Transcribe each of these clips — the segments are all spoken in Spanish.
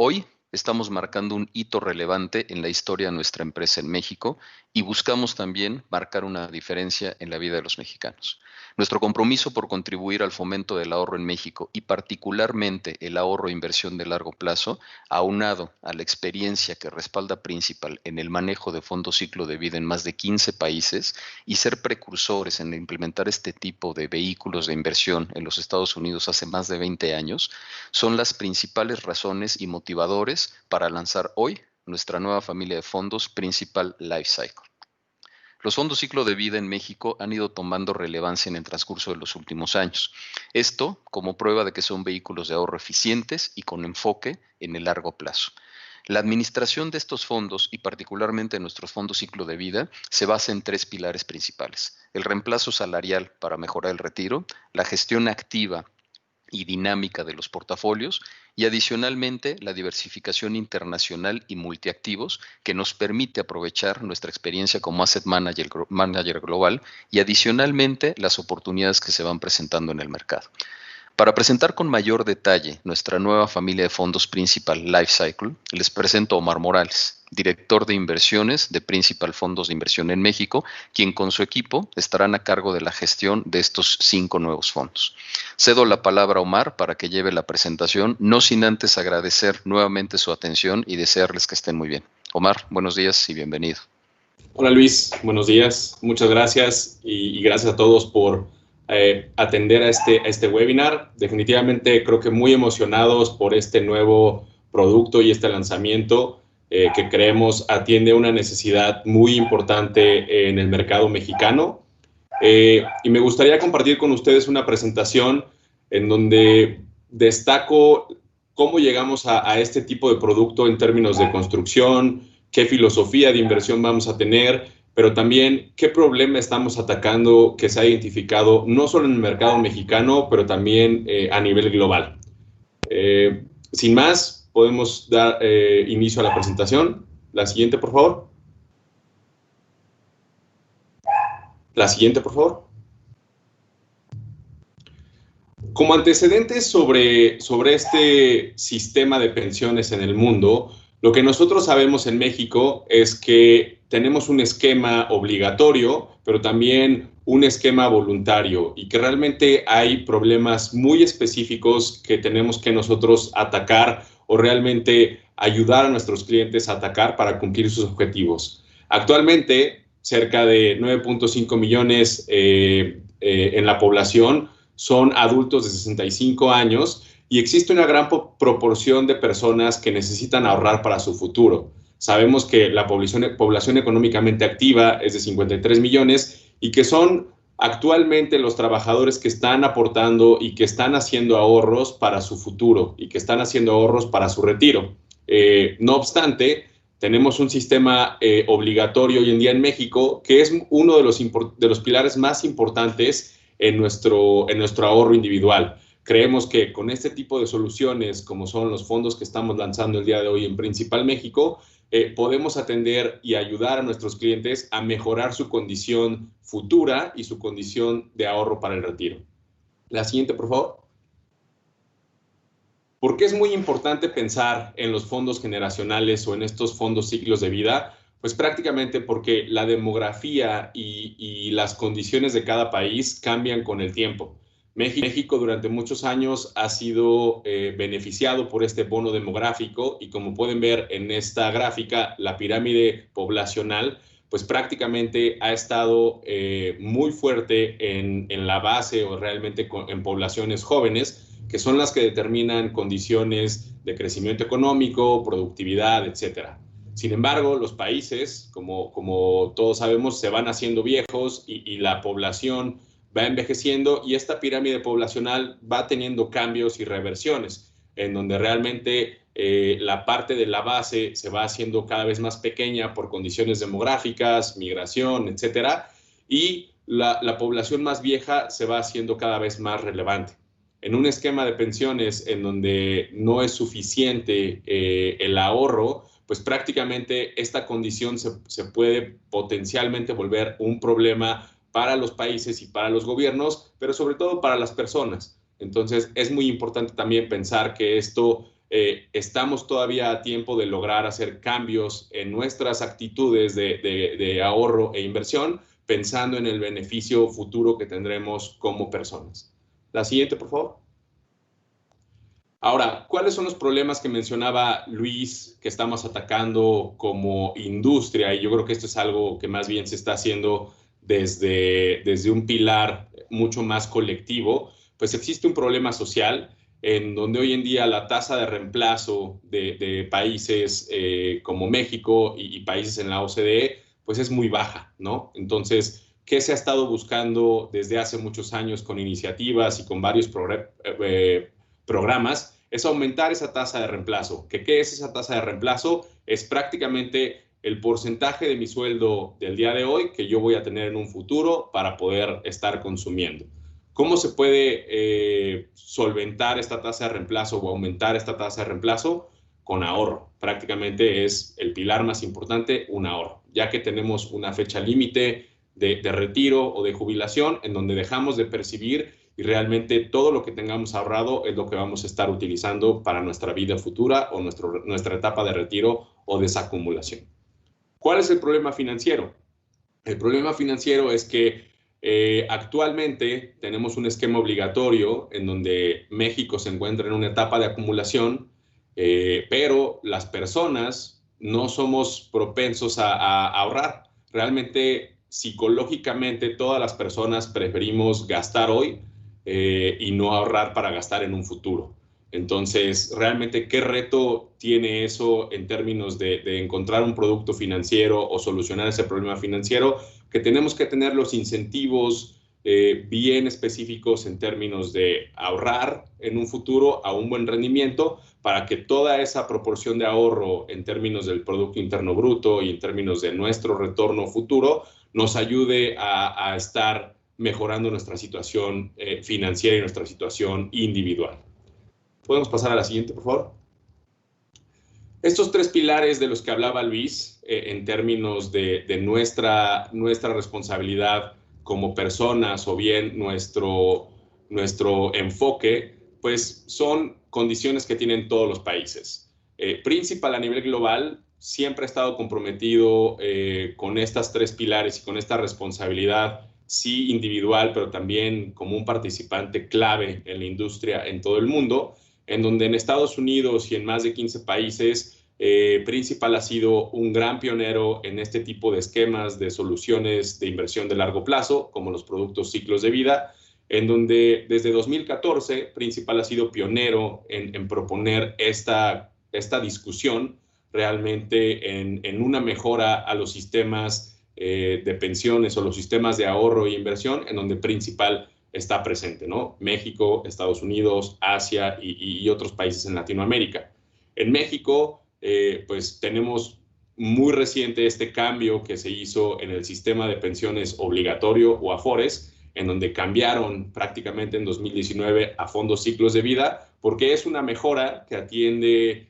Hoy estamos marcando un hito relevante en la historia de nuestra empresa en México y buscamos también marcar una diferencia en la vida de los mexicanos. Nuestro compromiso por contribuir al fomento del ahorro en México y particularmente el ahorro e inversión de largo plazo, aunado a la experiencia que respalda Principal en el manejo de fondos ciclo de vida en más de 15 países y ser precursores en implementar este tipo de vehículos de inversión en los Estados Unidos hace más de 20 años, son las principales razones y motivadores para lanzar hoy nuestra nueva familia de fondos Principal Lifecycle. Los fondos ciclo de vida en México han ido tomando relevancia en el transcurso de los últimos años. Esto como prueba de que son vehículos de ahorro eficientes y con enfoque en el largo plazo. La administración de estos fondos y particularmente nuestros fondos ciclo de vida se basa en tres pilares principales: el reemplazo salarial para mejorar el retiro, la gestión activa y dinámica de los portafolios y adicionalmente la diversificación internacional y multiactivos que nos permite aprovechar nuestra experiencia como asset manager global y adicionalmente las oportunidades que se van presentando en el mercado. Para presentar con mayor detalle nuestra nueva familia de fondos Principal Lifecycle, les presento a Omar Morales, director de inversiones de Principal Fondos de Inversión en México, quien con su equipo estarán a cargo de la gestión de estos 5 nuevos fondos. Cedo la palabra a Omar para que lleve la presentación, no sin antes agradecer nuevamente su atención y desearles que estén muy bien. Omar, buenos días y bienvenido. Hola Luis, buenos días, muchas gracias y gracias a todos por atender a este webinar. Definitivamente creo que muy emocionados por este nuevo producto y este lanzamiento que creemos atiende una necesidad muy importante en el mercado mexicano. Y me gustaría compartir con ustedes una presentación en donde destaco cómo llegamos a este tipo de producto en términos de construcción, qué filosofía de inversión vamos a tener, pero también qué problema estamos atacando que se ha identificado no solo en el mercado mexicano, pero también a nivel global. Sin más, podemos dar inicio a la presentación. La siguiente, por favor. La siguiente, por favor. Como antecedentes sobre este sistema de pensiones en el mundo, lo que nosotros sabemos en México es que tenemos un esquema obligatorio, pero también un esquema voluntario y que realmente hay problemas muy específicos que tenemos que nosotros atacar o realmente ayudar a nuestros clientes a atacar para cumplir sus objetivos. Actualmente, cerca de 9.5 millones en la población son adultos de 65 años y existe una gran proporción de personas que necesitan ahorrar para su futuro. Sabemos que la población económicamente activa es de 53 millones y que son actualmente los trabajadores que están aportando y que están haciendo ahorros para su futuro y que están haciendo ahorros para su retiro. No obstante, tenemos un sistema obligatorio hoy en día en México que es uno de los pilares más importantes en nuestro ahorro individual. Creemos que con este tipo de soluciones, como son los fondos que estamos lanzando el día de hoy en Principal México, podemos atender y ayudar a nuestros clientes a mejorar su condición futura y su condición de ahorro para el retiro. La siguiente, por favor. ¿Por qué es muy importante pensar en los fondos generacionales o en estos fondos ciclos de vida? Pues prácticamente porque la demografía y las condiciones de cada país cambian con el tiempo. México durante muchos años ha sido beneficiado por este bono demográfico y como pueden ver en esta gráfica, la pirámide poblacional pues prácticamente ha estado muy fuerte en la base o realmente en poblaciones jóvenes, que son las que determinan condiciones de crecimiento económico, productividad, etcétera. Sin embargo, los países, como todos sabemos, se van haciendo viejos y la población va envejeciendo y esta pirámide poblacional va teniendo cambios y reversiones, en donde realmente la parte de la base se va haciendo cada vez más pequeña por condiciones demográficas, migración, etcétera, y la población más vieja se va haciendo cada vez más relevante. En un esquema de pensiones en donde no es suficiente el ahorro, pues prácticamente esta condición se puede potencialmente volver un problema para los países y para los gobiernos, pero sobre todo para las personas. Entonces, es muy importante también pensar que esto estamos todavía a tiempo de lograr hacer cambios en nuestras actitudes de ahorro e inversión, pensando en el beneficio futuro que tendremos como personas. La siguiente, por favor. Ahora, ¿cuáles son los problemas que mencionaba Luis que estamos atacando como industria? Y yo creo que esto es algo que más bien se está haciendo desde un pilar mucho más colectivo. Pues existe un problema social en donde hoy en día la tasa de reemplazo de países como México y países en la OCDE, pues es muy baja, ¿no? Entonces, ¿qué se ha estado buscando desde hace muchos años con iniciativas y con varios programas? Es aumentar esa tasa de reemplazo. ¿Qué es esa tasa de reemplazo? Es prácticamente el porcentaje de mi sueldo del día de hoy que yo voy a tener en un futuro para poder estar consumiendo. ¿Cómo se puede solventar esta tasa de reemplazo o aumentar esta tasa de reemplazo? Con ahorro. Prácticamente es el pilar más importante, un ahorro, ya que tenemos una fecha límite de retiro o de jubilación en donde dejamos de percibir y realmente todo lo que tengamos ahorrado es lo que vamos a estar utilizando para nuestra vida futura o nuestra etapa de retiro o desacumulación. ¿Cuál es el problema financiero? El problema financiero es que actualmente tenemos un esquema obligatorio en donde México se encuentra en una etapa de acumulación, pero las personas no somos propensos a ahorrar. Realmente, psicológicamente, todas las personas preferimos gastar hoy y no ahorrar para gastar en un futuro. Entonces, realmente, ¿qué reto tiene eso en términos de encontrar un producto financiero o solucionar ese problema financiero? Que tenemos que tener los incentivos bien específicos en términos de ahorrar en un futuro a un buen rendimiento para que toda esa proporción de ahorro en términos del Producto Interno Bruto y en términos de nuestro retorno futuro nos ayude a estar mejorando nuestra situación financiera y nuestra situación individual. ¿Podemos pasar a la siguiente, por favor? Estos tres pilares de los que hablaba Luis, en términos de nuestra responsabilidad como personas o bien nuestro enfoque, pues son condiciones que tienen todos los países. Principal a nivel global siempre ha estado comprometido con estas tres pilares y con esta responsabilidad, sí individual, pero también como un participante clave en la industria en todo el mundo, en donde en Estados Unidos y en más de 15 países, Principal ha sido un gran pionero en este tipo de esquemas de soluciones de inversión de largo plazo, como los productos ciclos de vida, en donde desde 2014 Principal ha sido pionero en proponer esta discusión realmente en una mejora a los sistemas de pensiones o los sistemas de ahorro e inversión, en donde Principal está presente, ¿no? México, Estados Unidos, Asia y otros países en Latinoamérica. En México, pues tenemos muy reciente este cambio que se hizo en el sistema de pensiones obligatorio o AFORES, en donde cambiaron prácticamente en 2019 a fondos ciclos de vida, porque es una mejora que atiende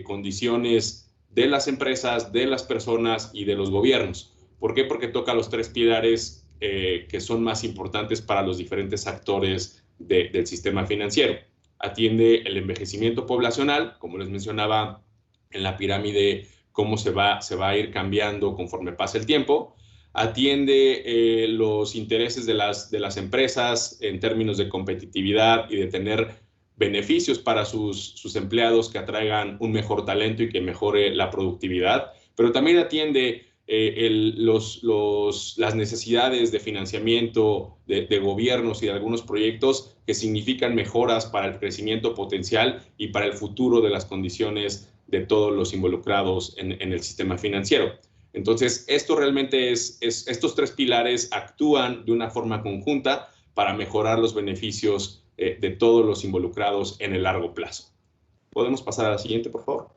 condiciones de las empresas, de las personas y de los gobiernos. ¿Por qué? Porque toca los tres pilares que son más importantes para los diferentes actores del sistema financiero. Atiende el envejecimiento poblacional, como les mencionaba en la pirámide, cómo se va a ir cambiando conforme pasa el tiempo. Atiende los intereses de las empresas en términos de competitividad y de tener beneficios para sus empleados que atraigan un mejor talento y que mejore la productividad, pero también atiende las necesidades de financiamiento de gobiernos y de algunos proyectos que significan mejoras para el crecimiento potencial y para el futuro de las condiciones de todos los involucrados en el sistema financiero. Entonces, esto realmente estos tres pilares actúan de una forma conjunta para mejorar los beneficios de todos los involucrados en el largo plazo. ¿Podemos pasar a la siguiente, por favor?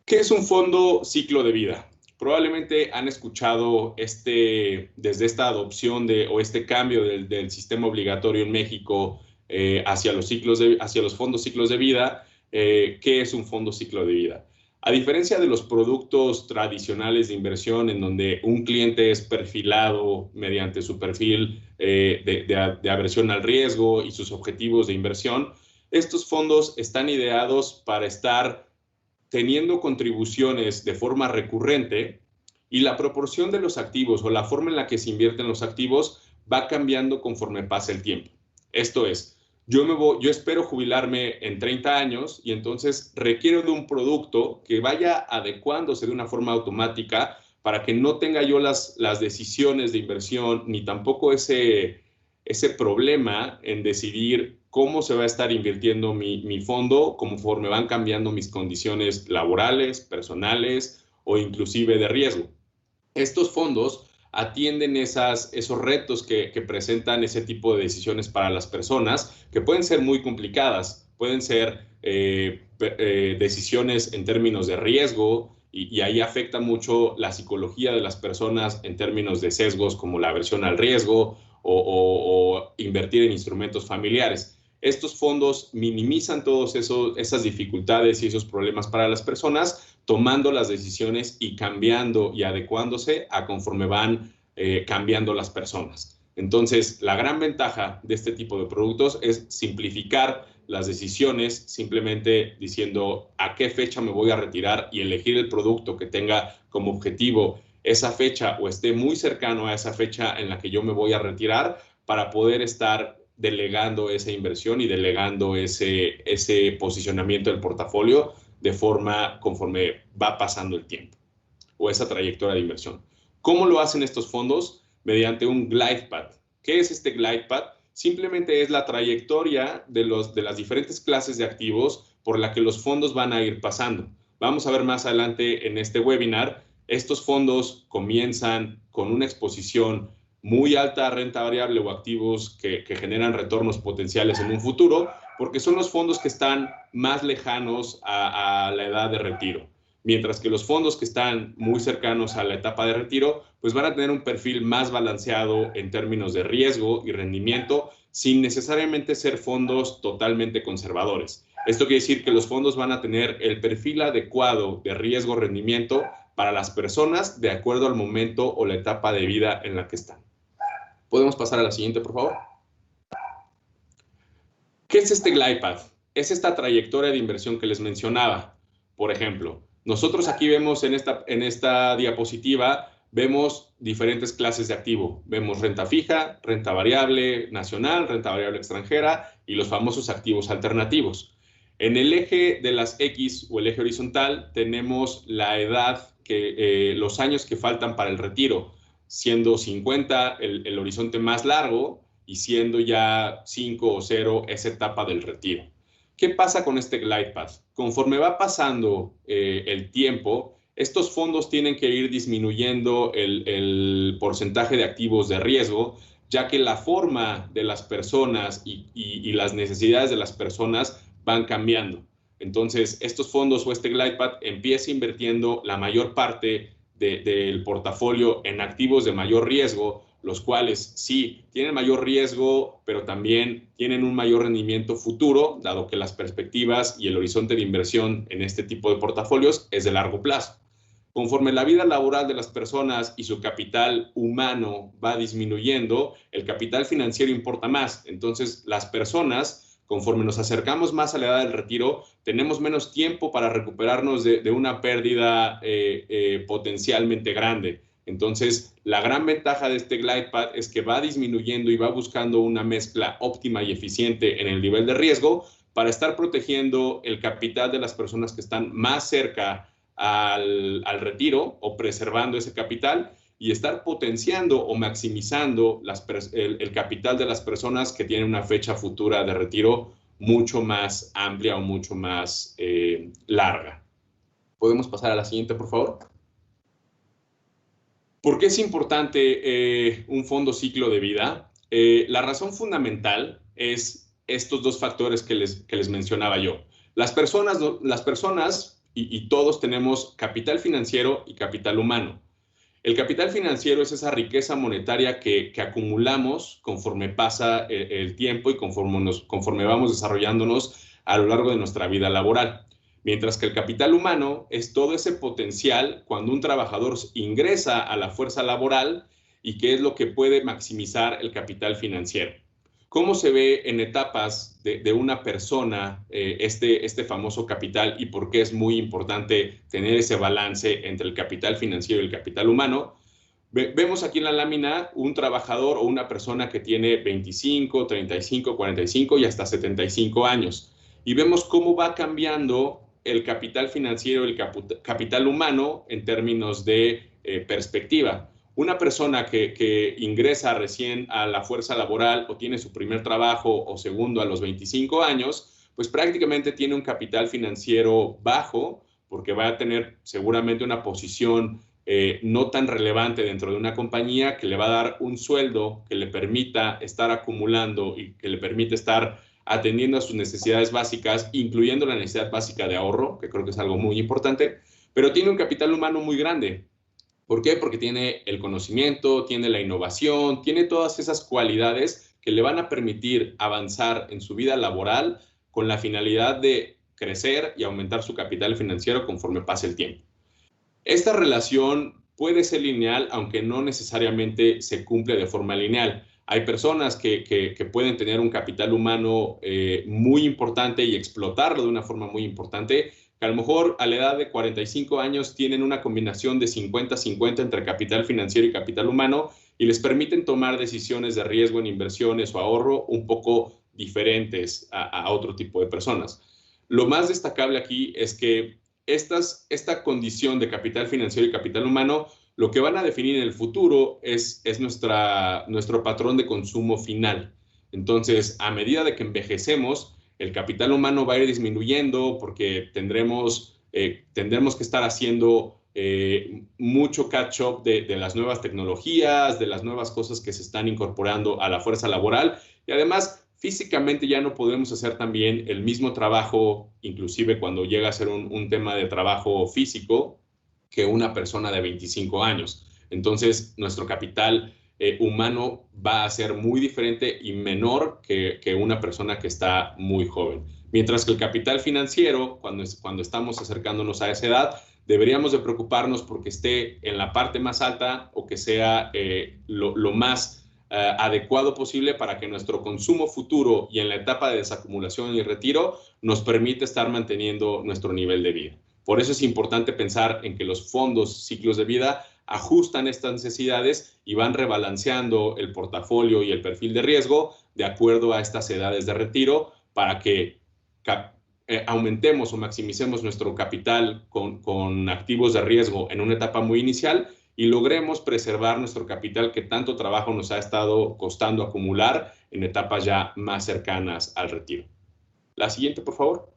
¿Qué es un fondo ciclo de vida? Probablemente han escuchado desde esta adopción o este cambio del sistema obligatorio en México hacia los fondos ciclos de vida. ¿Qué es un fondo ciclo de vida? A diferencia de los productos tradicionales de inversión en donde un cliente es perfilado mediante su perfil de aversión al riesgo y sus objetivos de inversión, Estos fondos están ideados para estar teniendo contribuciones de forma recurrente y la proporción de los activos o la forma en la que se invierten los activos va cambiando conforme pasa el tiempo. Esto es, yo espero jubilarme en 30 años y entonces requiero de un producto que vaya adecuándose de una forma automática para que no tenga yo las decisiones de inversión ni tampoco ese problema en decidir cómo se va a estar invirtiendo mi fondo conforme van cambiando mis condiciones laborales, personales o inclusive de riesgo. Estos fondos atienden esos retos que presentan ese tipo de decisiones para las personas, que pueden ser muy complicadas, pueden ser decisiones en términos de riesgo, y ahí afecta mucho la psicología de las personas en términos de sesgos como la aversión al riesgo o invertir en instrumentos familiares. Estos fondos minimizan todas esas dificultades y esos problemas para las personas, tomando las decisiones y cambiando y adecuándose a conforme van cambiando las personas. Entonces, la gran ventaja de este tipo de productos es simplificar las decisiones, simplemente diciendo a qué fecha me voy a retirar y elegir el producto que tenga como objetivo esa fecha o esté muy cercano a esa fecha en la que yo me voy a retirar para poder estar delegando esa inversión y delegando ese posicionamiento del portafolio de forma conforme va pasando el tiempo o esa trayectoria de inversión. ¿Cómo lo hacen estos fondos? Mediante un glide path. ¿Qué es este glide path? Simplemente es la trayectoria de las diferentes clases de activos por la que los fondos van a ir pasando. Vamos a ver más adelante en este webinar. Estos fondos comienzan con una exposición muy alta a renta variable o activos que generan retornos potenciales en un futuro, porque son los fondos que están más lejanos a la edad de retiro. Mientras que los fondos que están muy cercanos a la etapa de retiro, pues van a tener un perfil más balanceado en términos de riesgo y rendimiento, sin necesariamente ser fondos totalmente conservadores. Esto quiere decir que los fondos van a tener el perfil adecuado de riesgo-rendimiento para las personas de acuerdo al momento o la etapa de vida en la que están. ¿Podemos pasar a la siguiente, por favor? ¿Qué es este glide path? Es esta trayectoria de inversión que les mencionaba. Por ejemplo, nosotros aquí vemos en esta diapositiva, vemos diferentes clases de activo. Vemos renta fija, renta variable nacional, renta variable extranjera y los famosos activos alternativos. En el eje de las X o el eje horizontal tenemos la edad, los años que faltan para el retiro, siendo 50 el horizonte más largo y siendo ya 5 o 0 esa etapa del retiro. ¿Qué pasa con este glide path? Conforme va pasando el tiempo, estos fondos tienen que ir disminuyendo el porcentaje de activos de riesgo, ya que la forma de las personas y las necesidades de las personas van cambiando. Entonces, estos fondos o este glide path empieza invirtiendo la mayor parte del portafolio en activos de mayor riesgo, los cuales sí tienen mayor riesgo, pero también tienen un mayor rendimiento futuro, dado que las perspectivas y el horizonte de inversión en este tipo de portafolios es de largo plazo. Conforme la vida laboral de las personas y su capital humano va disminuyendo, el capital financiero importa más. Entonces, las personas, conforme nos acercamos más a la edad del retiro, tenemos menos tiempo para recuperarnos de una pérdida potencialmente grande. Entonces, la gran ventaja de este glide path es que va disminuyendo y va buscando una mezcla óptima y eficiente en el nivel de riesgo para estar protegiendo el capital de las personas que están más cerca al retiro o preservando ese capital y estar potenciando o maximizando el capital de las personas que tienen una fecha futura de retiro mucho más amplia o mucho más larga. ¿Podemos pasar a la siguiente, por favor? ¿Por qué es importante un fondo ciclo de vida? La razón fundamental es estos dos factores que les mencionaba yo. Las personas y todos tenemos capital financiero y capital humano. El capital financiero es esa riqueza monetaria que acumulamos conforme pasa el tiempo y conforme vamos desarrollándonos a lo largo de nuestra vida laboral. Mientras que el capital humano es todo ese potencial cuando un trabajador ingresa a la fuerza laboral y que es lo que puede maximizar el capital financiero. ¿Cómo se ve en etapas de una persona este famoso capital y por qué es muy importante tener ese balance entre el capital financiero y el capital humano? Vemos aquí en la lámina un trabajador o una persona que tiene 25, 35, 45 y hasta 75 años. Y vemos cómo va cambiando el capital financiero y el capital humano en términos de perspectiva. Una persona que ingresa recién a la fuerza laboral o tiene su primer trabajo o segundo a los 25 años, pues prácticamente tiene un capital financiero bajo porque va a tener seguramente una posición no tan relevante dentro de una compañía que le va a dar un sueldo que le permita estar acumulando y que le permita estar atendiendo a sus necesidades básicas, incluyendo la necesidad básica de ahorro, que creo que es algo muy importante, pero tiene un capital humano muy grande. ¿Por qué? Porque tiene el conocimiento, tiene la innovación, tiene todas esas cualidades que le van a permitir avanzar en su vida laboral con la finalidad de crecer y aumentar su capital financiero conforme pase el tiempo. Esta relación puede ser lineal, aunque no necesariamente se cumple de forma lineal. Hay personas que pueden tener un capital humano muy importante y explotarlo de una forma muy importante, que a lo mejor a la edad de 45 años tienen una combinación de 50-50 entre capital financiero y capital humano y les permiten tomar decisiones de riesgo en inversiones o ahorro un poco diferentes a otro tipo de personas. Lo más destacable aquí es que esta condición de capital financiero y capital humano, lo que van a definir en el futuro es nuestro patrón de consumo final. Entonces, a medida de que envejecemos, el capital humano va a ir disminuyendo porque tendremos que estar haciendo mucho catch-up de las nuevas tecnologías, de las nuevas cosas que se están incorporando a la fuerza laboral y además físicamente ya no podemos hacer también el mismo trabajo, inclusive cuando llega a ser un tema de trabajo físico, que una persona de 25 años. Entonces, nuestro capital humano va a ser muy diferente y menor que una persona que está muy joven. Mientras que el capital financiero, cuando estamos acercándonos a esa edad, deberíamos de preocuparnos porque esté en la parte más alta o que sea lo más adecuado posible para que nuestro consumo futuro y en la etapa de desacumulación y retiro nos permita estar manteniendo nuestro nivel de vida. Por eso es importante pensar en que los fondos ciclos de vida ajustan estas necesidades y van rebalanceando el portafolio y el perfil de riesgo de acuerdo a estas edades de retiro para que aumentemos o maximicemos nuestro capital con activos de riesgo en una etapa muy inicial y logremos preservar nuestro capital que tanto trabajo nos ha estado costando acumular en etapas ya más cercanas al retiro. La siguiente, por favor.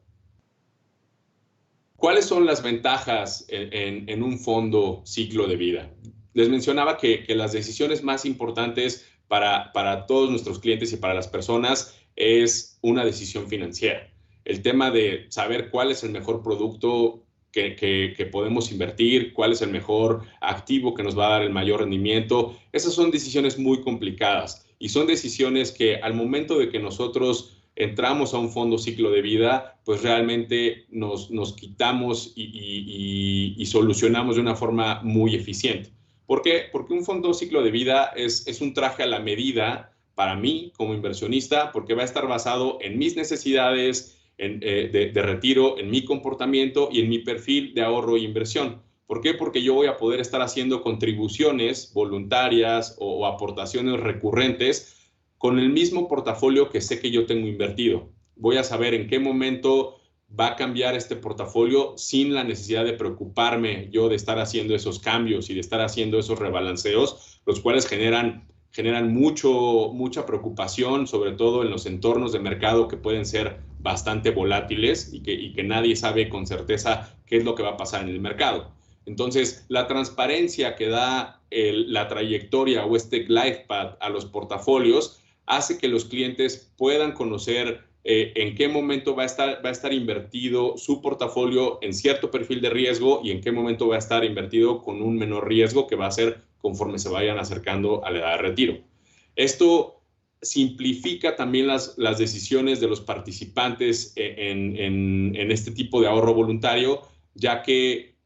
¿Cuáles son las ventajas en un fondo ciclo de vida? Les mencionaba que las decisiones más importantes para todos nuestros clientes y para las personas es una decisión financiera. El tema de saber cuál es el mejor producto que podemos invertir, cuál es el mejor activo que nos va a dar el mayor rendimiento. Esas son decisiones muy complicadas y son decisiones que al momento de que nosotros entramos a un fondo ciclo de vida, pues realmente nos quitamos y solucionamos de una forma muy eficiente. ¿Por qué? Porque un fondo ciclo de vida es un traje a la medida para mí como inversionista, porque va a estar basado en mis necesidades de retiro, en mi comportamiento y en mi perfil de ahorro e inversión. ¿Por qué? Porque yo voy a poder estar haciendo contribuciones voluntarias o aportaciones recurrentes con el mismo portafolio que sé que yo tengo invertido. Voy a saber en qué momento va a cambiar este portafolio sin la necesidad de preocuparme yo de estar haciendo esos cambios y de estar haciendo esos rebalanceos, los cuales generan mucha preocupación, sobre todo en los entornos de mercado que pueden ser bastante volátiles y que nadie sabe con certeza qué es lo que va a pasar en el mercado. Entonces, la transparencia que da la trayectoria o este glide path a los portafolios hace que los clientes puedan conocer en qué momento va a estar invertido su portafolio en cierto perfil de riesgo y en qué momento va a estar invertido con un menor riesgo que va a ser conforme se vayan acercando a la edad de retiro. Esto simplifica también las decisiones de los participantes en este tipo de ahorro voluntario, ya que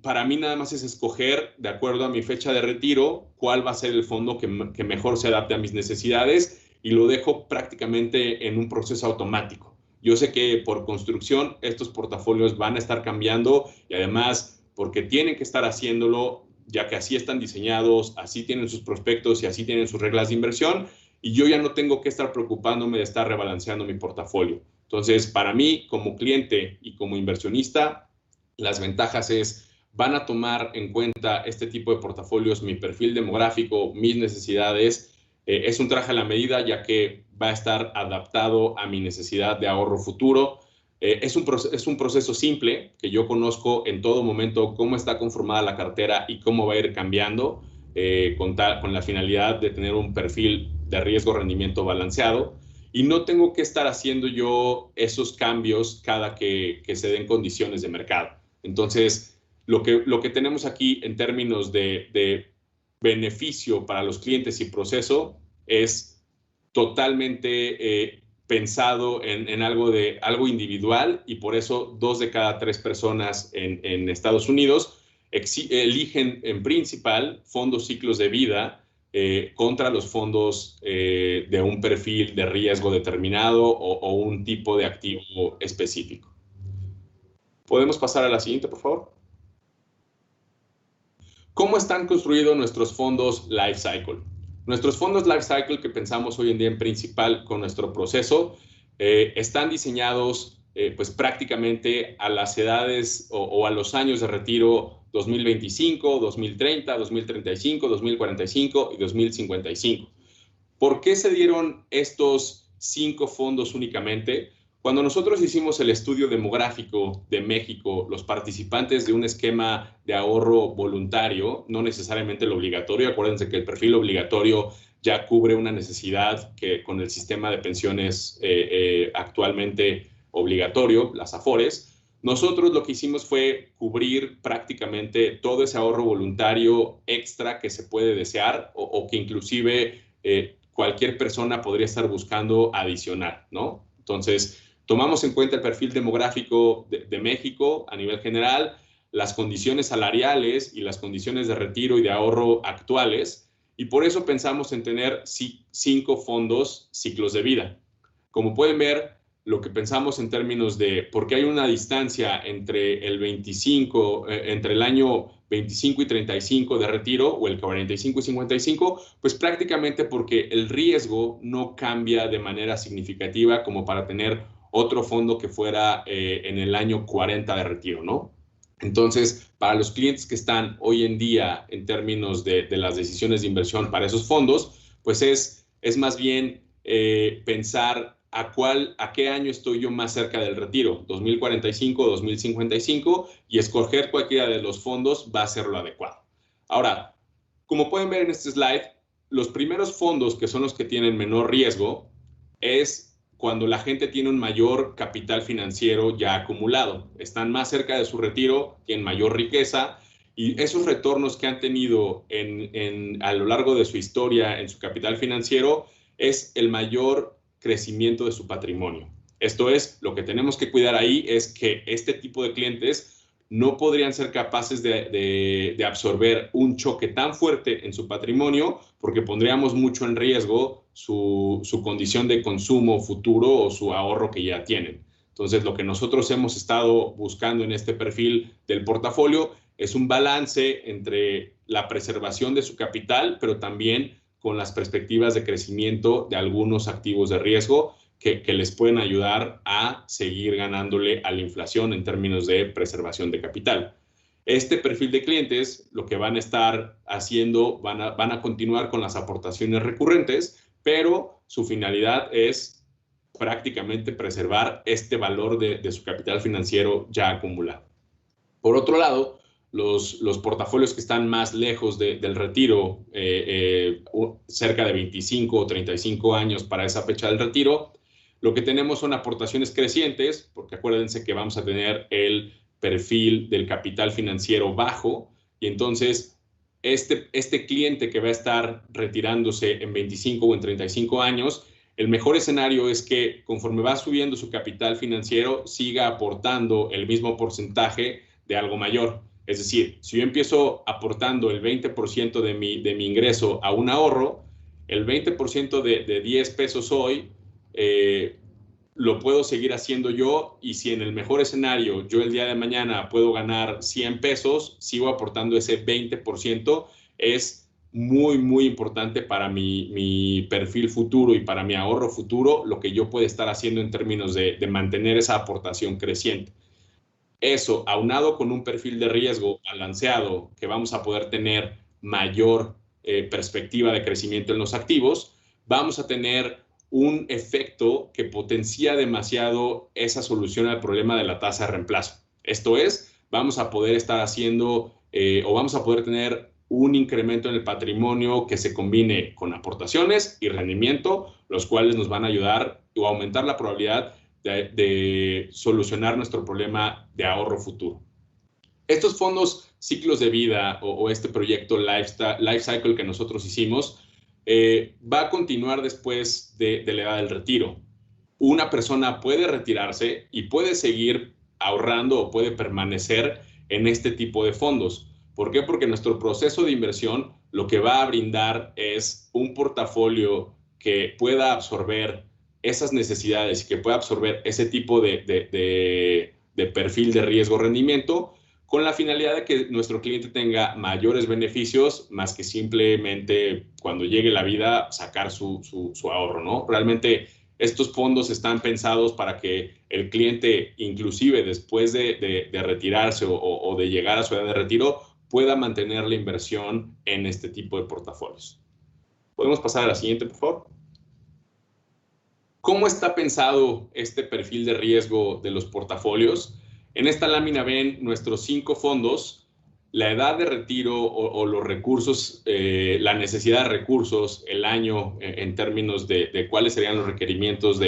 para mí nada más es escoger, de acuerdo a mi fecha de retiro, cuál va a ser el fondo que mejor se adapte a mis necesidades y lo dejo prácticamente en un proceso automático. Yo sé que por construcción estos portafolios van a estar cambiando y además porque tienen que estar haciéndolo, ya que así están diseñados, así tienen sus prospectos y así tienen sus reglas de inversión, y yo ya no tengo que estar preocupándome de estar rebalanceando mi portafolio. Entonces, para mí, como cliente y como inversionista, las ventajas van a tomar en cuenta este tipo de portafolios, mi perfil demográfico, mis necesidades. Es un traje a la medida, ya que va a estar adaptado a mi necesidad de ahorro futuro. Es un proceso simple, que yo conozco en todo momento cómo está conformada la cartera y cómo va a ir cambiando, con la finalidad de tener un perfil de riesgo-rendimiento balanceado. Y no tengo que estar haciendo yo esos cambios cada que se den condiciones de mercado. Entonces, lo que tenemos aquí en términos de beneficio para los clientes y proceso es totalmente pensado en algo individual, y por eso 2 de cada 3 personas en Estados Unidos eligen en principal fondos ciclos de vida contra los fondos de un perfil de riesgo determinado o un tipo de activo específico. ¿Podemos pasar a la siguiente, por favor? ¿Cómo están construidos nuestros fondos Life Cycle? Nuestros fondos Life Cycle, que pensamos hoy en día en principal con nuestro proceso, están diseñados pues prácticamente a las edades o a los años de retiro 2025, 2030, 2035, 2045 y 2055. ¿Por qué se dieron estos 5 fondos únicamente? Cuando nosotros hicimos el estudio demográfico de México, los participantes de un esquema de ahorro voluntario, no necesariamente el obligatorio, acuérdense que el perfil obligatorio ya cubre una necesidad que con el sistema de pensiones actualmente obligatorio, las AFORES, nosotros lo que hicimos fue cubrir prácticamente todo ese ahorro voluntario extra que se puede desear o que inclusive cualquier persona podría estar buscando adicionar, ¿no? Entonces, tomamos en cuenta el perfil demográfico de México a nivel general, las condiciones salariales y las condiciones de retiro y de ahorro actuales, y por eso pensamos en tener 5 fondos ciclos de vida. Como pueden ver, lo que pensamos en términos de por qué hay una distancia entre entre el año 25 y 35 de retiro o el 45 y 55, pues prácticamente porque el riesgo no cambia de manera significativa como para tener otro fondo que fuera en el año 40 de retiro, ¿no? Entonces, para los clientes que están hoy en día en términos de las decisiones de inversión para esos fondos, pues es más bien pensar a qué año estoy yo más cerca del retiro, 2045 o 2055, y escoger cualquiera de los fondos va a ser lo adecuado. Ahora, como pueden ver en este slide, los primeros fondos, que son los que tienen menor riesgo, es cuando la gente tiene un mayor capital financiero ya acumulado. Están más cerca de su retiro, tienen mayor riqueza, y esos retornos que han tenido a lo largo de su historia en su capital financiero es el mayor crecimiento de su patrimonio. Esto es, lo que tenemos que cuidar ahí es que este tipo de clientes no podrían ser capaces de absorber un choque tan fuerte en su patrimonio, porque pondríamos mucho en riesgo su condición de consumo futuro o su ahorro que ya tienen. Entonces, lo que nosotros hemos estado buscando en este perfil del portafolio es un balance entre la preservación de su capital, pero también con las perspectivas de crecimiento de algunos activos de riesgo que les pueden ayudar a seguir ganándole a la inflación en términos de preservación de capital. Este perfil de clientes lo que van a estar haciendo, van a continuar con las aportaciones recurrentes, pero su finalidad es prácticamente preservar este valor de su capital financiero ya acumulado. Por otro lado, los portafolios que están más lejos del retiro, cerca de 25 o 35 años para esa fecha del retiro, lo que tenemos son aportaciones crecientes, porque acuérdense que vamos a tener el perfil del capital financiero bajo, y entonces este cliente que va a estar retirándose en 25 o en 35 años, el mejor escenario es que conforme va subiendo su capital financiero, siga aportando el mismo porcentaje de algo mayor. Es decir, si yo empiezo aportando el 20% de mi ingreso a un ahorro, el 20% de 10 pesos hoy lo puedo seguir haciendo yo, y si en el mejor escenario yo el día de mañana puedo ganar 100 pesos, sigo aportando ese 20%, es muy, muy importante para mi perfil futuro y para mi ahorro futuro, lo que yo pueda estar haciendo en términos de mantener esa aportación creciente. Eso, aunado con un perfil de riesgo balanceado, que vamos a poder tener mayor perspectiva de crecimiento en los activos, vamos a tener un efecto que potencia demasiado esa solución al problema de la tasa de reemplazo. Esto es, vamos a poder estar haciendo o vamos a poder tener un incremento en el patrimonio que se combine con aportaciones y rendimiento, los cuales nos van a ayudar o aumentar la probabilidad de solucionar nuestro problema de ahorro futuro. Estos fondos ciclos de vida o este proyecto Life Cycle que nosotros hicimos va a continuar después de la edad del retiro. Una persona puede retirarse y puede seguir ahorrando o puede permanecer en este tipo de fondos. ¿Por qué? Porque nuestro proceso de inversión lo que va a brindar es un portafolio que pueda absorber esas necesidades y que pueda absorber ese tipo de perfil de riesgo-rendimiento, con la finalidad de que nuestro cliente tenga mayores beneficios, más que simplemente cuando llegue la vida sacar su ahorro, ¿no? Realmente estos fondos están pensados para que el cliente, inclusive después de retirarse o de llegar a su edad de retiro, pueda mantener la inversión en este tipo de portafolios. ¿Podemos pasar a la siguiente, por favor? ¿Cómo está pensado este perfil de riesgo de los portafolios? En esta lámina ven nuestros 5 fondos, la edad de retiro o los recursos, la necesidad de recursos, el año en términos de cuáles serían los requerimientos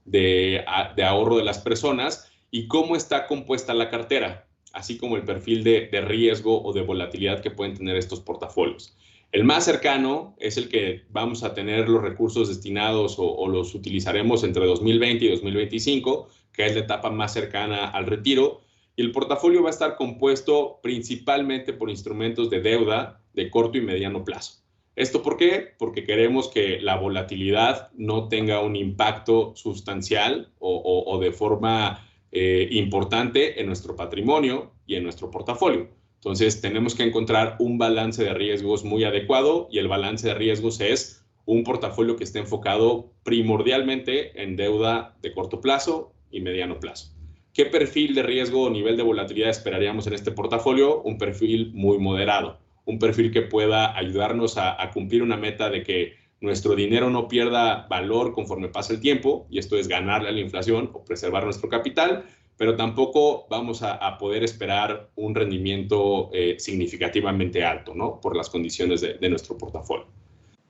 de ahorro de las personas y cómo está compuesta la cartera, así como el perfil de riesgo o de volatilidad que pueden tener estos portafolios. El más cercano es el que vamos a tener los recursos destinados o los utilizaremos entre 2020 y 2025, que es la etapa más cercana al retiro. Y el portafolio va a estar compuesto principalmente por instrumentos de deuda de corto y mediano plazo. ¿Esto por qué? Porque queremos que la volatilidad no tenga un impacto sustancial o de forma importante en nuestro patrimonio y en nuestro portafolio. Entonces, tenemos que encontrar un balance de riesgos muy adecuado, y el balance de riesgos es un portafolio que esté enfocado primordialmente en deuda de corto plazo y mediano plazo. ¿Qué perfil de riesgo o nivel de volatilidad esperaríamos en este portafolio? Un perfil muy moderado, un perfil que pueda ayudarnos a cumplir una meta de que nuestro dinero no pierda valor conforme pasa el tiempo, y esto es ganarle a la inflación o preservar nuestro capital, pero tampoco vamos a poder esperar un rendimiento significativamente alto, ¿no? Por las condiciones de nuestro portafolio.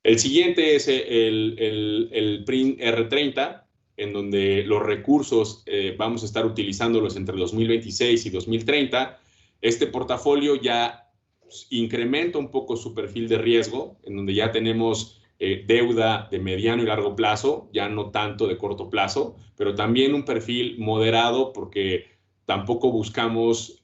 El siguiente es el PRIN R30, en donde los recursos vamos a estar utilizándolos entre 2026 y 2030. Este portafolio ya incrementa un poco su perfil de riesgo, en donde ya tenemos deuda de mediano y largo plazo, ya no tanto de corto plazo, pero también un perfil moderado, porque tampoco buscamos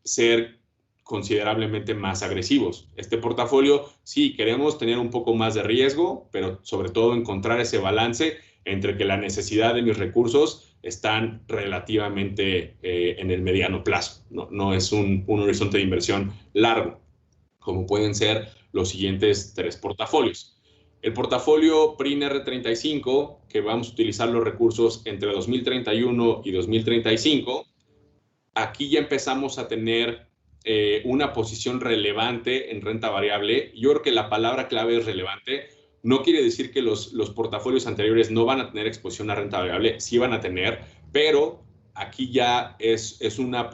ser considerablemente más agresivos. Este portafolio, sí, queremos tener un poco más de riesgo, pero sobre todo encontrar ese balance entre que la necesidad de mis recursos están relativamente en el mediano plazo. No es un horizonte de inversión largo, como pueden ser los siguientes 3 portafolios. El portafolio PRIN R35, que vamos a utilizar los recursos entre 2031 y 2035, aquí ya empezamos a tener una posición relevante en renta variable. Yo creo que la palabra clave es relevante. No quiere decir que los portafolios anteriores no van a tener exposición a renta variable, sí van a tener, pero aquí ya es una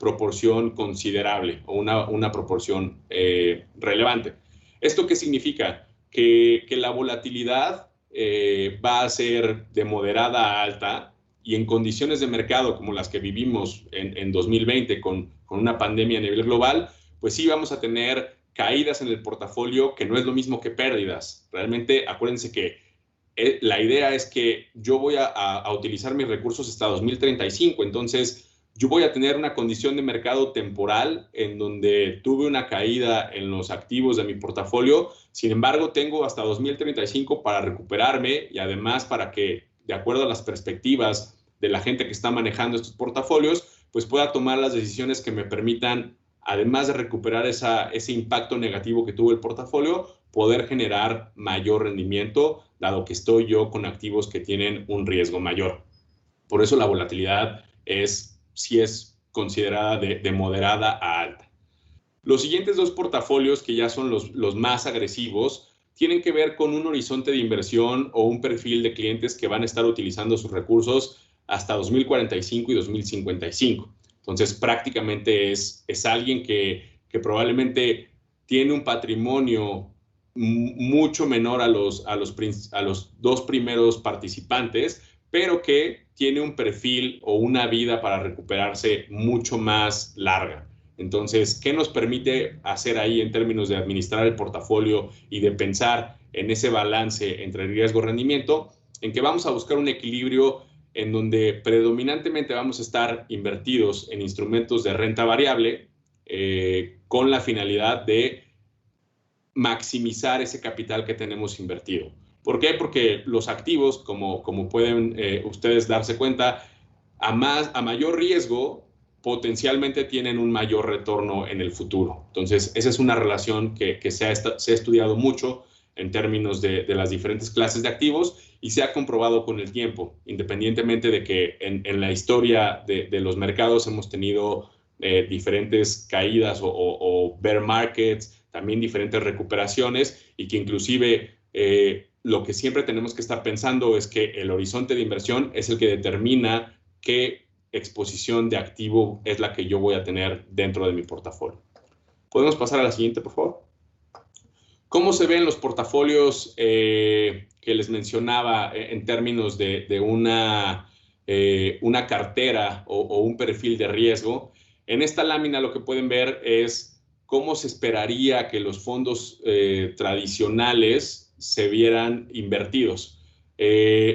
proporción considerable o una proporción relevante. ¿Esto qué significa? Que la volatilidad va a ser de moderada a alta, y en condiciones de mercado como las que vivimos en 2020 con una pandemia a nivel global, pues sí vamos a tener caídas en el portafolio, que no es lo mismo que pérdidas. Realmente acuérdense que la idea es que yo voy a utilizar mis recursos hasta 2035, entonces yo voy a tener una condición de mercado temporal en donde tuve una caída en los activos de mi portafolio, sin embargo tengo hasta 2035 para recuperarme y además para que, de acuerdo a las perspectivas de la gente que está manejando estos portafolios, pues pueda tomar las decisiones que me permitan, además de recuperar ese impacto negativo que tuvo el portafolio, poder generar mayor rendimiento, dado que estoy yo con activos que tienen un riesgo mayor. Por eso la volatilidad sí es considerada de moderada a alta. Los siguientes dos portafolios, que ya son los más agresivos, tienen que ver con un horizonte de inversión o un perfil de clientes que van a estar utilizando sus recursos hasta 2045 y 2055. Entonces, prácticamente es alguien que probablemente tiene un patrimonio mucho menor a los dos primeros participantes, pero que tiene un perfil o una vida para recuperarse mucho más larga. Entonces, ¿qué nos permite hacer ahí en términos de administrar el portafolio y de pensar en ese balance entre riesgo-rendimiento? En que vamos a buscar un equilibrio en donde predominantemente vamos a estar invertidos en instrumentos de renta variable con la finalidad de maximizar ese capital que tenemos invertido. ¿Por qué? Porque los activos, como pueden ustedes darse cuenta, a mayor riesgo, potencialmente tienen un mayor retorno en el futuro. Entonces, esa es una relación que se ha estudiado mucho en términos de las diferentes clases de activos y se ha comprobado con el tiempo, independientemente de que en la historia de los mercados hemos tenido diferentes caídas o bear markets, también diferentes recuperaciones y que inclusive lo que siempre tenemos que estar pensando es que el horizonte de inversión es el que determina qué exposición de activo es la que yo voy a tener dentro de mi portafolio. ¿Podemos pasar a la siguiente, por favor? ¿Cómo se ven los portafolios que les mencionaba en términos de una cartera o un perfil de riesgo? En esta lámina lo que pueden ver es cómo se esperaría que los fondos tradicionales se vieran invertidos.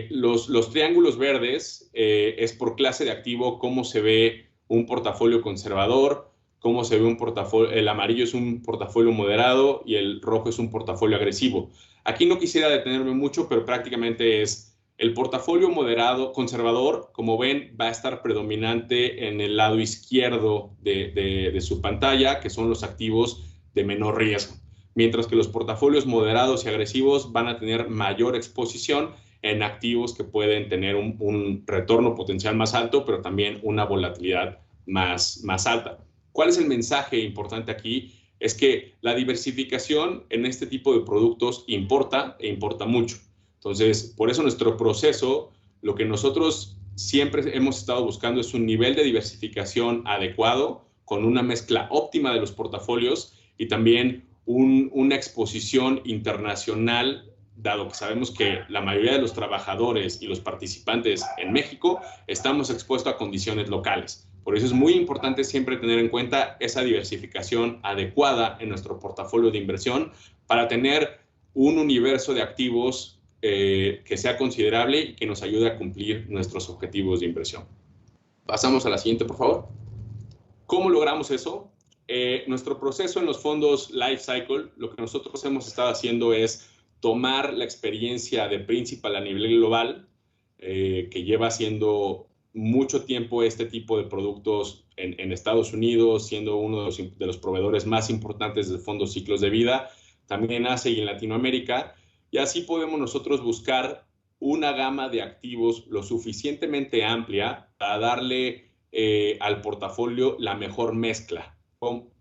Los triángulos verdes es por clase de activo cómo se ve un portafolio conservador, cómo se ve un portafolio, el amarillo es un portafolio moderado y el rojo es un portafolio agresivo. Aquí no quisiera detenerme mucho, pero prácticamente es el portafolio moderado, conservador, como ven, va a estar predominante en el lado izquierdo de su pantalla, que son los activos de menor riesgo, mientras que los portafolios moderados y agresivos van a tener mayor exposición en activos que pueden tener un retorno potencial más alto, pero también una volatilidad más alta. ¿Cuál es el mensaje importante aquí? Es que la diversificación en este tipo de productos importa e importa mucho. Entonces, por eso nuestro proceso, lo que nosotros siempre hemos estado buscando es un nivel de diversificación adecuado, con una mezcla óptima de los portafolios y también una exposición internacional, dado que sabemos que la mayoría de los trabajadores y los participantes en México estamos expuestos a condiciones locales. Por eso es muy importante siempre tener en cuenta esa diversificación adecuada en nuestro portafolio de inversión para tener un universo de activos que sea considerable y que nos ayude a cumplir nuestros objetivos de inversión. Pasamos a la siguiente, por favor. ¿Cómo logramos eso? Nuestro proceso en los fondos Life Cycle, lo que nosotros hemos estado haciendo es tomar la experiencia de Principal a nivel global, que lleva haciendo mucho tiempo este tipo de productos en Estados Unidos, siendo uno de los proveedores más importantes de fondos ciclos de vida, también en Asia y en Latinoamérica, y así podemos nosotros buscar una gama de activos lo suficientemente amplia para darle al portafolio la mejor mezcla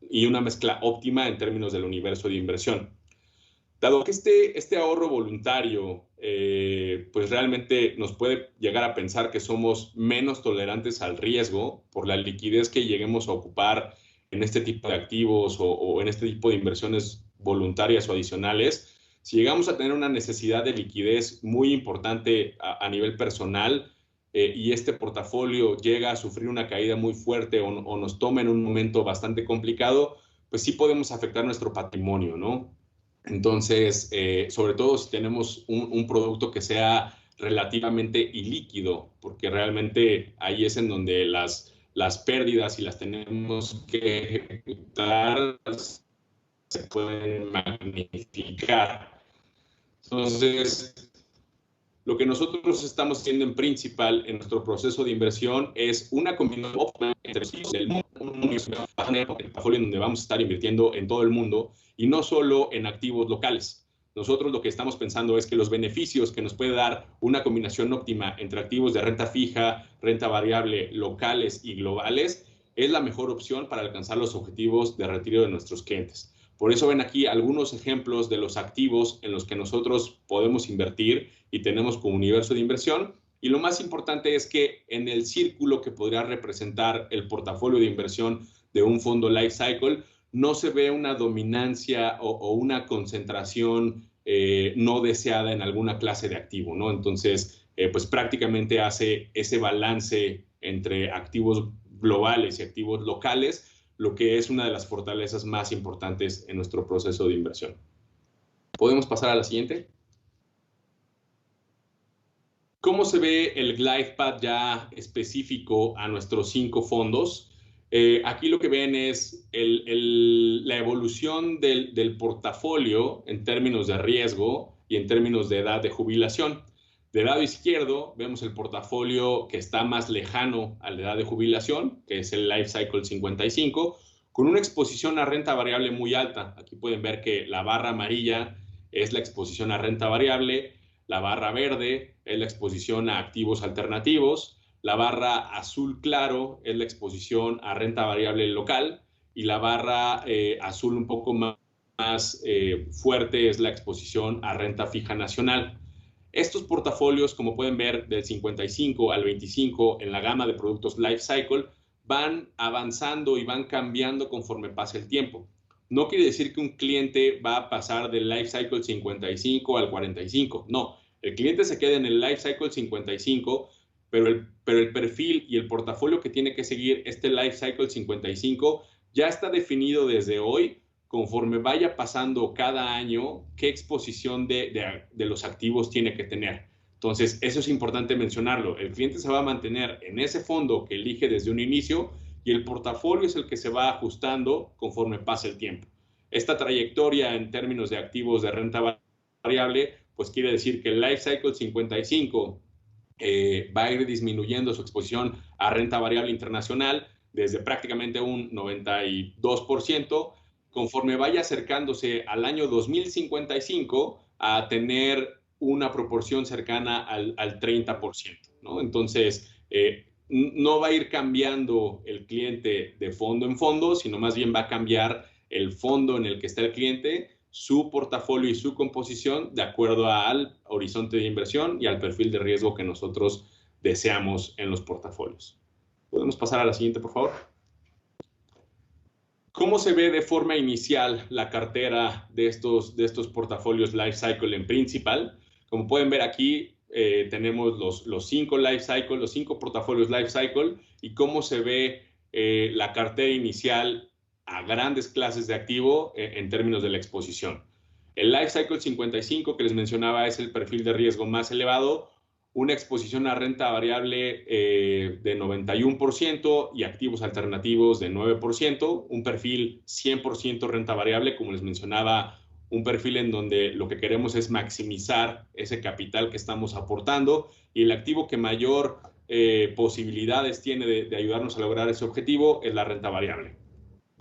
y una mezcla óptima en términos del universo de inversión. Dado que este ahorro voluntario pues realmente nos puede llegar a pensar que somos menos tolerantes al riesgo por la liquidez que lleguemos a ocupar en este tipo de activos o en este tipo de inversiones voluntarias o adicionales, si llegamos a tener una necesidad de liquidez muy importante a nivel personal y este portafolio llega a sufrir una caída muy fuerte o nos toma en un momento bastante complicado, pues sí podemos afectar nuestro patrimonio, ¿no? Entonces, sobre todo si tenemos un producto que sea relativamente ilíquido, porque realmente ahí es en donde las las pérdidas, si las tenemos que ejecutar, se pueden magnificar. Entonces, lo que nosotros estamos haciendo en principal en nuestro proceso de inversión es una combinación entre el portafolio donde vamos a estar invirtiendo en todo el mundo y no solo en activos locales. Nosotros lo que estamos pensando es que los beneficios que nos puede dar una combinación óptima entre activos de renta fija, renta variable, locales y globales es la mejor opción para alcanzar los objetivos de retiro de nuestros clientes. Por eso ven aquí algunos ejemplos de los activos en los que nosotros podemos invertir y tenemos como universo de inversión. Y lo más importante es que en el círculo que podría representar el portafolio de inversión de un fondo life cycle, no se ve una dominancia o una concentración no deseada en alguna clase de activo, ¿no? Entonces, pues prácticamente hace ese balance entre activos globales y activos locales, lo que es una de las fortalezas más importantes en nuestro proceso de inversión. ¿Podemos pasar a la siguiente? ¿Cómo se ve el glide path ya específico a nuestros 5 fondos? Aquí lo que ven es la evolución del portafolio en términos de riesgo y en términos de edad de jubilación. Del lado izquierdo vemos el portafolio que está más lejano a la edad de jubilación, que es el Life Cycle 55, con una exposición a renta variable muy alta. Aquí pueden ver que la barra amarilla es la exposición a renta variable, la barra verde es la exposición a activos alternativos, la barra azul claro es la exposición a renta variable local y la barra azul un poco más fuerte es la exposición a renta fija nacional. Estos portafolios, como pueden ver, del 55 al 25 en la gama de productos Life Cycle, van avanzando y van cambiando conforme pasa el tiempo. No quiere decir que un cliente va a pasar del Life Cycle 55 al 45. No, el cliente se queda en el Life Cycle 55, pero el perfil y el portafolio que tiene que seguir este Life Cycle 55 ya está definido desde hoy, conforme vaya pasando cada año, qué exposición de los activos tiene que tener. Entonces, eso es importante mencionarlo. El cliente se va a mantener en ese fondo que elige desde un inicio y el portafolio es el que se va ajustando conforme pasa el tiempo. Esta trayectoria en términos de activos de renta variable, pues quiere decir que el Life Cycle 55 va a ir disminuyendo su exposición a renta variable internacional desde prácticamente un 92%, conforme vaya acercándose al año 2055 a tener una proporción cercana al 30%, ¿no? Entonces, no va a ir cambiando el cliente de fondo en fondo, sino más bien va a cambiar el fondo en el que está el cliente, su portafolio y su composición de acuerdo al horizonte de inversión y al perfil de riesgo que nosotros deseamos en los portafolios. ¿Podemos pasar a la siguiente, por favor? ¿Cómo se ve de forma inicial la cartera de estos portafolios Life Cycle en principal? Como pueden ver aquí, tenemos los 5 Life Cycle, los 5 portafolios Life Cycle y cómo se ve la cartera inicial a grandes clases de activo en términos de la exposición. El Life Cycle 55 que les mencionaba es el perfil de riesgo más elevado, una exposición a renta variable de 91% y activos alternativos de 9%, un perfil 100% renta variable, como les mencionaba, un perfil en donde lo que queremos es maximizar ese capital que estamos aportando y el activo que mayor posibilidades tiene de ayudarnos a lograr ese objetivo es la renta variable,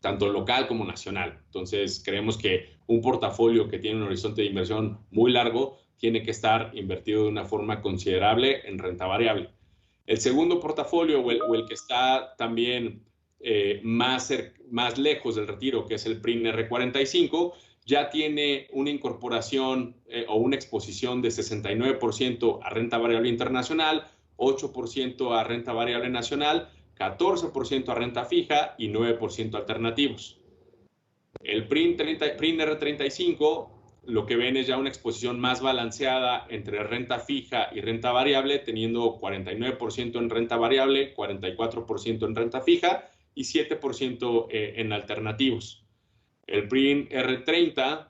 tanto local como nacional. Entonces, creemos que un portafolio que tiene un horizonte de inversión muy largo tiene que estar invertido de una forma considerable en renta variable. El segundo portafolio o el que está también más lejos del retiro, que es el PRIN R45, ya tiene una incorporación o una exposición de 69% a renta variable internacional, 8% a renta variable nacional, 14% a renta fija y 9% alternativos. El PRIN R35, lo que ven es ya una exposición más balanceada entre renta fija y renta variable, teniendo 49% en renta variable, 44% en renta fija y 7% en alternativos. El PRIN R30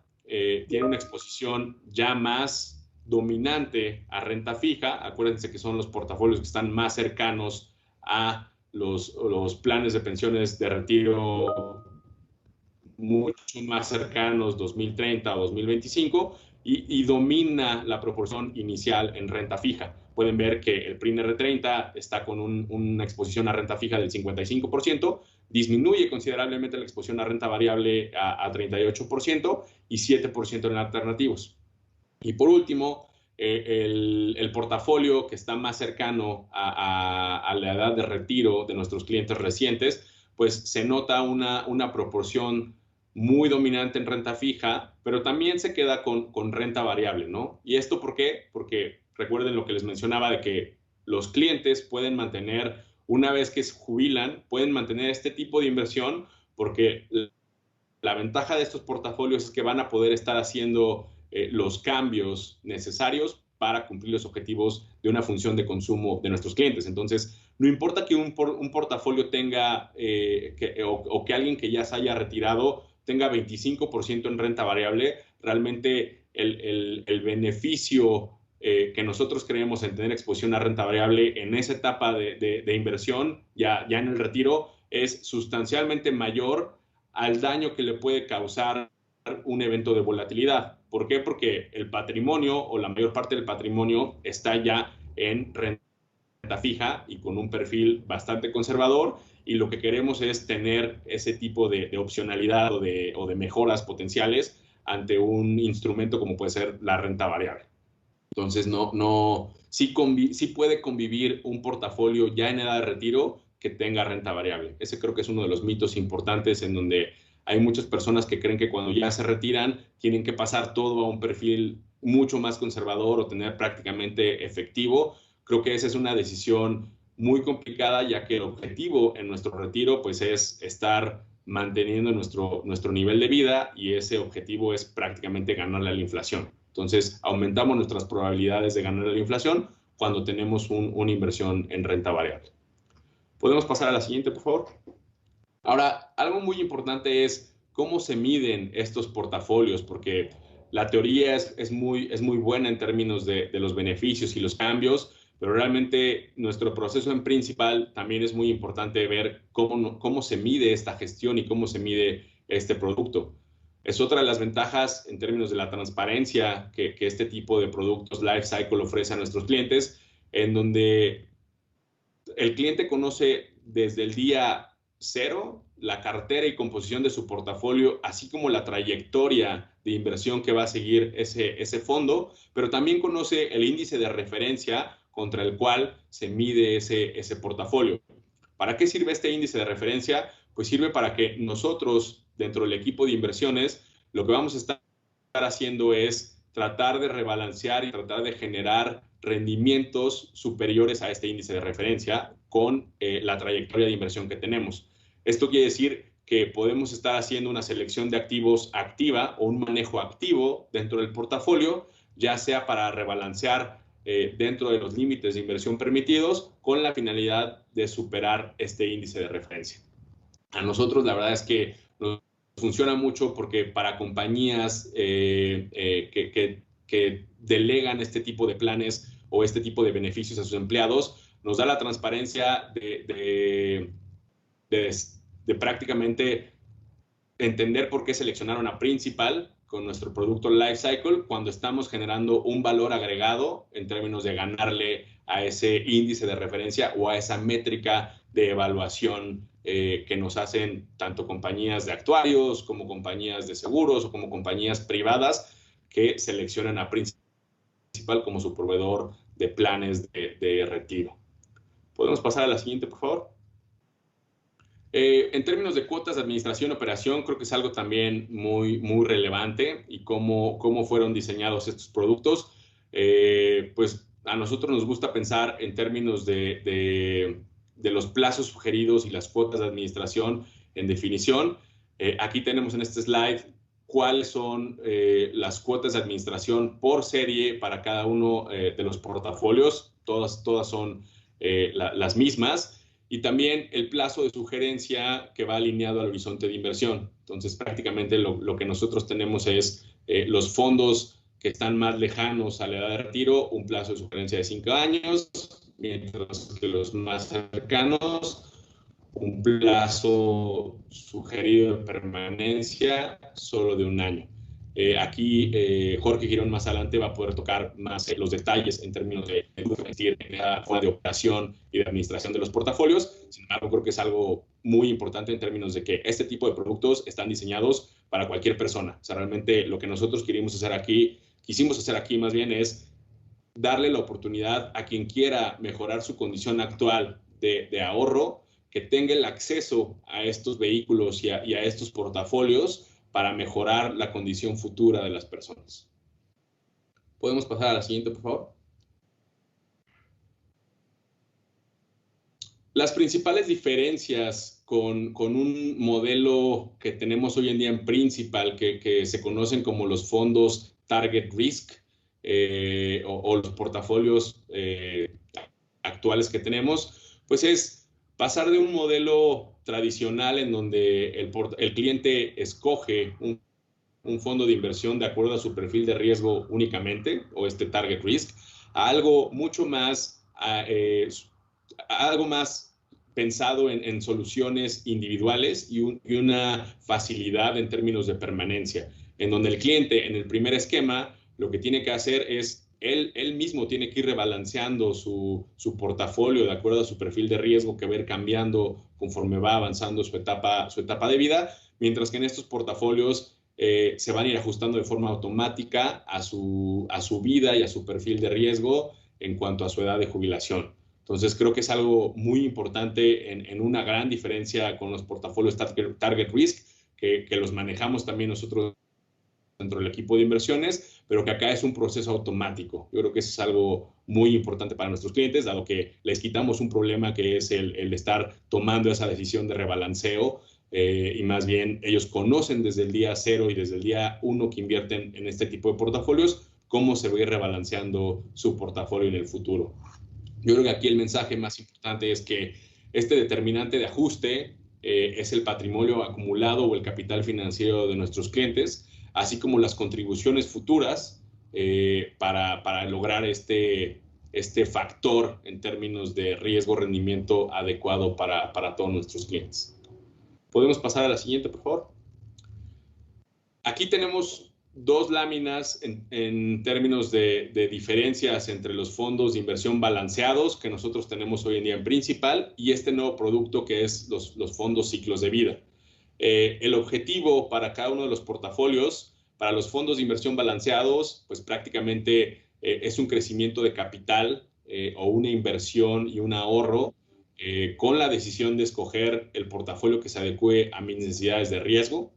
tiene una exposición ya más dominante a renta fija. Acuérdense que son los portafolios que están más cercanos a los planes de pensiones de retiro mucho más cercanos, 2030 o 2025, y domina la proporción inicial en renta fija. Pueden ver que el PRIN-R30 está con una exposición a renta fija del 55%, disminuye considerablemente la exposición a renta variable a 38% y 7% en alternativos. Y por último, el portafolio que está más cercano a la edad de retiro de nuestros clientes recientes, pues se nota una proporción muy dominante en renta fija, pero también se queda con renta variable, ¿no? ¿Y esto por qué? Porque recuerden lo que les mencionaba de que los clientes pueden mantener, una vez que se jubilan, pueden mantener este tipo de inversión porque la ventaja de estos portafolios es que van a poder estar haciendo los cambios necesarios para cumplir los objetivos de una función de consumo de nuestros clientes. Entonces, no importa que un portafolio tenga o que alguien que ya se haya retirado tenga 25% en renta variable, realmente el beneficio que nosotros creemos en tener exposición a renta variable en esa etapa de inversión, ya en el retiro, es sustancialmente mayor al daño que le puede causar un evento de volatilidad. ¿Por qué? Porque el patrimonio o la mayor parte del patrimonio está ya en renta fija y con un perfil bastante conservador, y lo que queremos es tener ese tipo de opcionalidad o de mejoras potenciales ante un instrumento como puede ser la renta variable. Entonces, sí puede convivir un portafolio ya en edad de retiro que tenga renta variable. Ese creo que es uno de los mitos importantes en donde hay muchas personas que creen que cuando ya se retiran tienen que pasar todo a un perfil mucho más conservador o tener prácticamente efectivo. Creo que esa es una decisión muy complicada, ya que el objetivo en nuestro retiro pues es estar manteniendo nuestro nivel de vida, y ese objetivo es prácticamente ganarle a la inflación. Entonces, aumentamos nuestras probabilidades de ganar a la inflación cuando tenemos una inversión en renta variable. ¿Podemos pasar a la siguiente, por favor? Ahora, algo muy importante es cómo se miden estos portafolios, porque la teoría es muy buena en términos de los beneficios y los cambios, pero realmente nuestro proceso en principal también es muy importante ver cómo se mide esta gestión y cómo se mide este producto. Es otra de las ventajas en términos de la transparencia que este tipo de productos Life Cycle ofrece a nuestros clientes, en donde el cliente conoce desde el día cero la cartera y composición de su portafolio, así como la trayectoria de inversión que va a seguir ese fondo, pero también conoce el índice de referencia contra el cual se mide ese portafolio. ¿Para qué sirve este índice de referencia? Pues sirve para que nosotros, dentro del equipo de inversiones, lo que vamos a estar haciendo es tratar de rebalancear y tratar de generar rendimientos superiores a este índice de referencia con la trayectoria de inversión que tenemos. Esto quiere decir que podemos estar haciendo una selección de activos activa o un manejo activo dentro del portafolio, ya sea para rebalancear dentro de los límites de inversión permitidos con la finalidad de superar este índice de referencia. A nosotros la verdad es que nos funciona mucho porque para compañías que delegan este tipo de planes o este tipo de beneficios a sus empleados, nos da la transparencia de prácticamente entender por qué seleccionaron a Principal con nuestro producto Life Cycle cuando estamos generando un valor agregado en términos de ganarle a ese índice de referencia o a esa métrica de evaluación que nos hacen tanto compañías de actuarios como compañías de seguros o como compañías privadas que seleccionan a Principal como su proveedor de planes de retiro. ¿Podemos pasar a la siguiente, por favor? En términos de cuotas de administración y operación, creo que es algo también muy relevante, y cómo fueron diseñados estos productos. Pues a nosotros nos gusta pensar en términos de los plazos sugeridos y las cuotas de administración en definición. Aquí tenemos en este slide cuáles son las cuotas de administración por serie para cada uno de los portafolios. Todas son las mismas. Y también el plazo de sugerencia que va alineado al horizonte de inversión. Entonces, prácticamente lo que nosotros tenemos es los fondos que están más lejanos a la edad de retiro, un plazo de sugerencia de 5 años, mientras que los más cercanos un plazo sugerido de permanencia solo de 1 año. Aquí Jorge Girón más adelante va a poder tocar más los detalles en términos de la forma de operación y de administración de los portafolios. Sin embargo, creo que es algo muy importante en términos de que este tipo de productos están diseñados para cualquier persona. O sea, realmente lo que nosotros quisimos hacer aquí más bien es darle la oportunidad a quien quiera mejorar su condición actual de ahorro, que tenga el acceso a estos vehículos y a estos portafolios para mejorar la condición futura de las personas. ¿Podemos pasar a la siguiente, por favor? Las principales diferencias con un modelo que tenemos hoy en día en Principal, que se conocen como los fondos Target Risk, o los portafolios actuales que tenemos, pues es pasar de un modelo tradicional en donde el cliente escoge un fondo de inversión de acuerdo a su perfil de riesgo únicamente, o este Target Risk, a algo mucho más, algo más pensado en soluciones individuales y una facilidad en términos de permanencia, en donde el cliente en el primer esquema lo que tiene que hacer es él mismo tiene que ir rebalanceando su portafolio de acuerdo a su perfil de riesgo, que va a ir cambiando conforme va avanzando su etapa de vida, mientras que en estos portafolios se van a ir ajustando de forma automática a su vida y a su perfil de riesgo en cuanto a su edad de jubilación. Entonces, creo que es algo muy importante en una gran diferencia con los portafolios Target Risk, que los manejamos también nosotros dentro del equipo de inversiones, pero que acá es un proceso automático. Yo creo que eso es algo muy importante para nuestros clientes, dado que les quitamos un problema que es el estar tomando esa decisión de rebalanceo, y más bien ellos conocen desde el día 0 y desde el día 1 que invierten en este tipo de portafolios, cómo se va a ir rebalanceando su portafolio en el futuro. Yo creo que aquí el mensaje más importante es que este determinante de ajuste es el patrimonio acumulado o el capital financiero de nuestros clientes, así como las contribuciones futuras para lograr este factor en términos de riesgo-rendimiento adecuado para todos nuestros clientes. ¿Podemos pasar a la siguiente, por favor? Aquí tenemos dos láminas en términos de diferencias entre los fondos de inversión balanceados que nosotros tenemos hoy en día en Principal y este nuevo producto que es los fondos ciclos de vida. El objetivo para cada uno de los portafolios, para los fondos de inversión balanceados, pues prácticamente es un crecimiento de capital o una inversión y un ahorro con la decisión de escoger el portafolio que se adecue a mis necesidades de riesgo.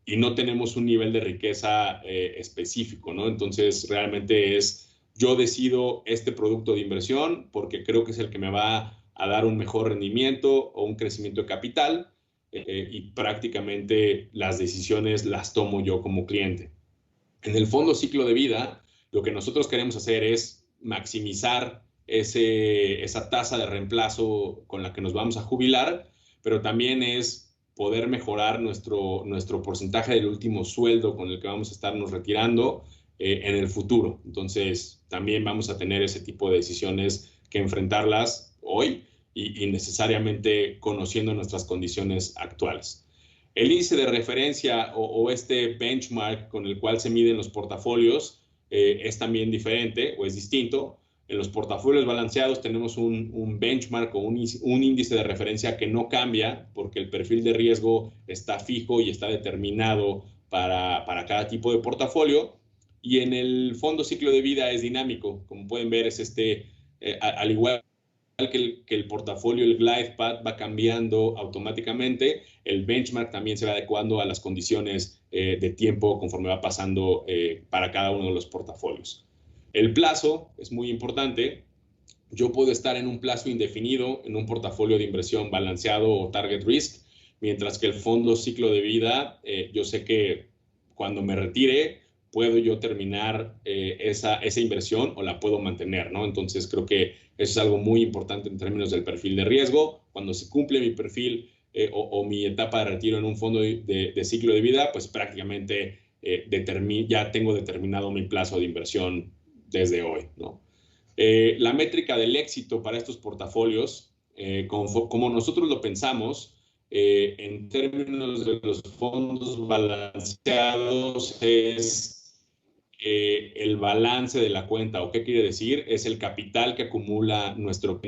Y no tenemos un nivel de riqueza específico, ¿no? Entonces, realmente yo decido este producto de inversión porque creo que es el que me va a dar un mejor rendimiento o un crecimiento de capital, y prácticamente las decisiones las tomo yo como cliente. En el fondo ciclo de vida, lo que nosotros queremos hacer es maximizar esa tasa de reemplazo con la que nos vamos a jubilar, pero también es poder mejorar nuestro porcentaje del último sueldo con el que vamos a estarnos retirando en el futuro. Entonces, también vamos a tener ese tipo de decisiones que enfrentarlas hoy y necesariamente conociendo nuestras condiciones actuales. El índice de referencia o este benchmark con el cual se miden los portafolios es también diferente o es distinto. En los portafolios balanceados tenemos un benchmark o un índice de referencia que no cambia porque el perfil de riesgo está fijo y está determinado para cada tipo de portafolio. Y en el fondo ciclo de vida es dinámico. Como pueden ver, es al igual que el portafolio, el glide path va cambiando automáticamente, el benchmark también se va adecuando a las condiciones de tiempo conforme va pasando para cada uno de los portafolios. El plazo es muy importante. Yo puedo estar en un plazo indefinido en un portafolio de inversión balanceado o target risk, mientras que el fondo ciclo de vida, yo sé que cuando me retire puedo yo terminar esa inversión o la puedo mantener, ¿no? Entonces creo que eso es algo muy importante en términos del perfil de riesgo. Cuando se cumple mi perfil o mi etapa de retiro en un fondo de ciclo de vida, pues prácticamente ya tengo determinado mi plazo de inversión desde hoy, ¿no? La métrica del éxito para estos portafolios como nosotros lo pensamos, en términos de los fondos balanceados es el balance de la cuenta. ¿O qué quiere decir? Es el capital que acumula nuestro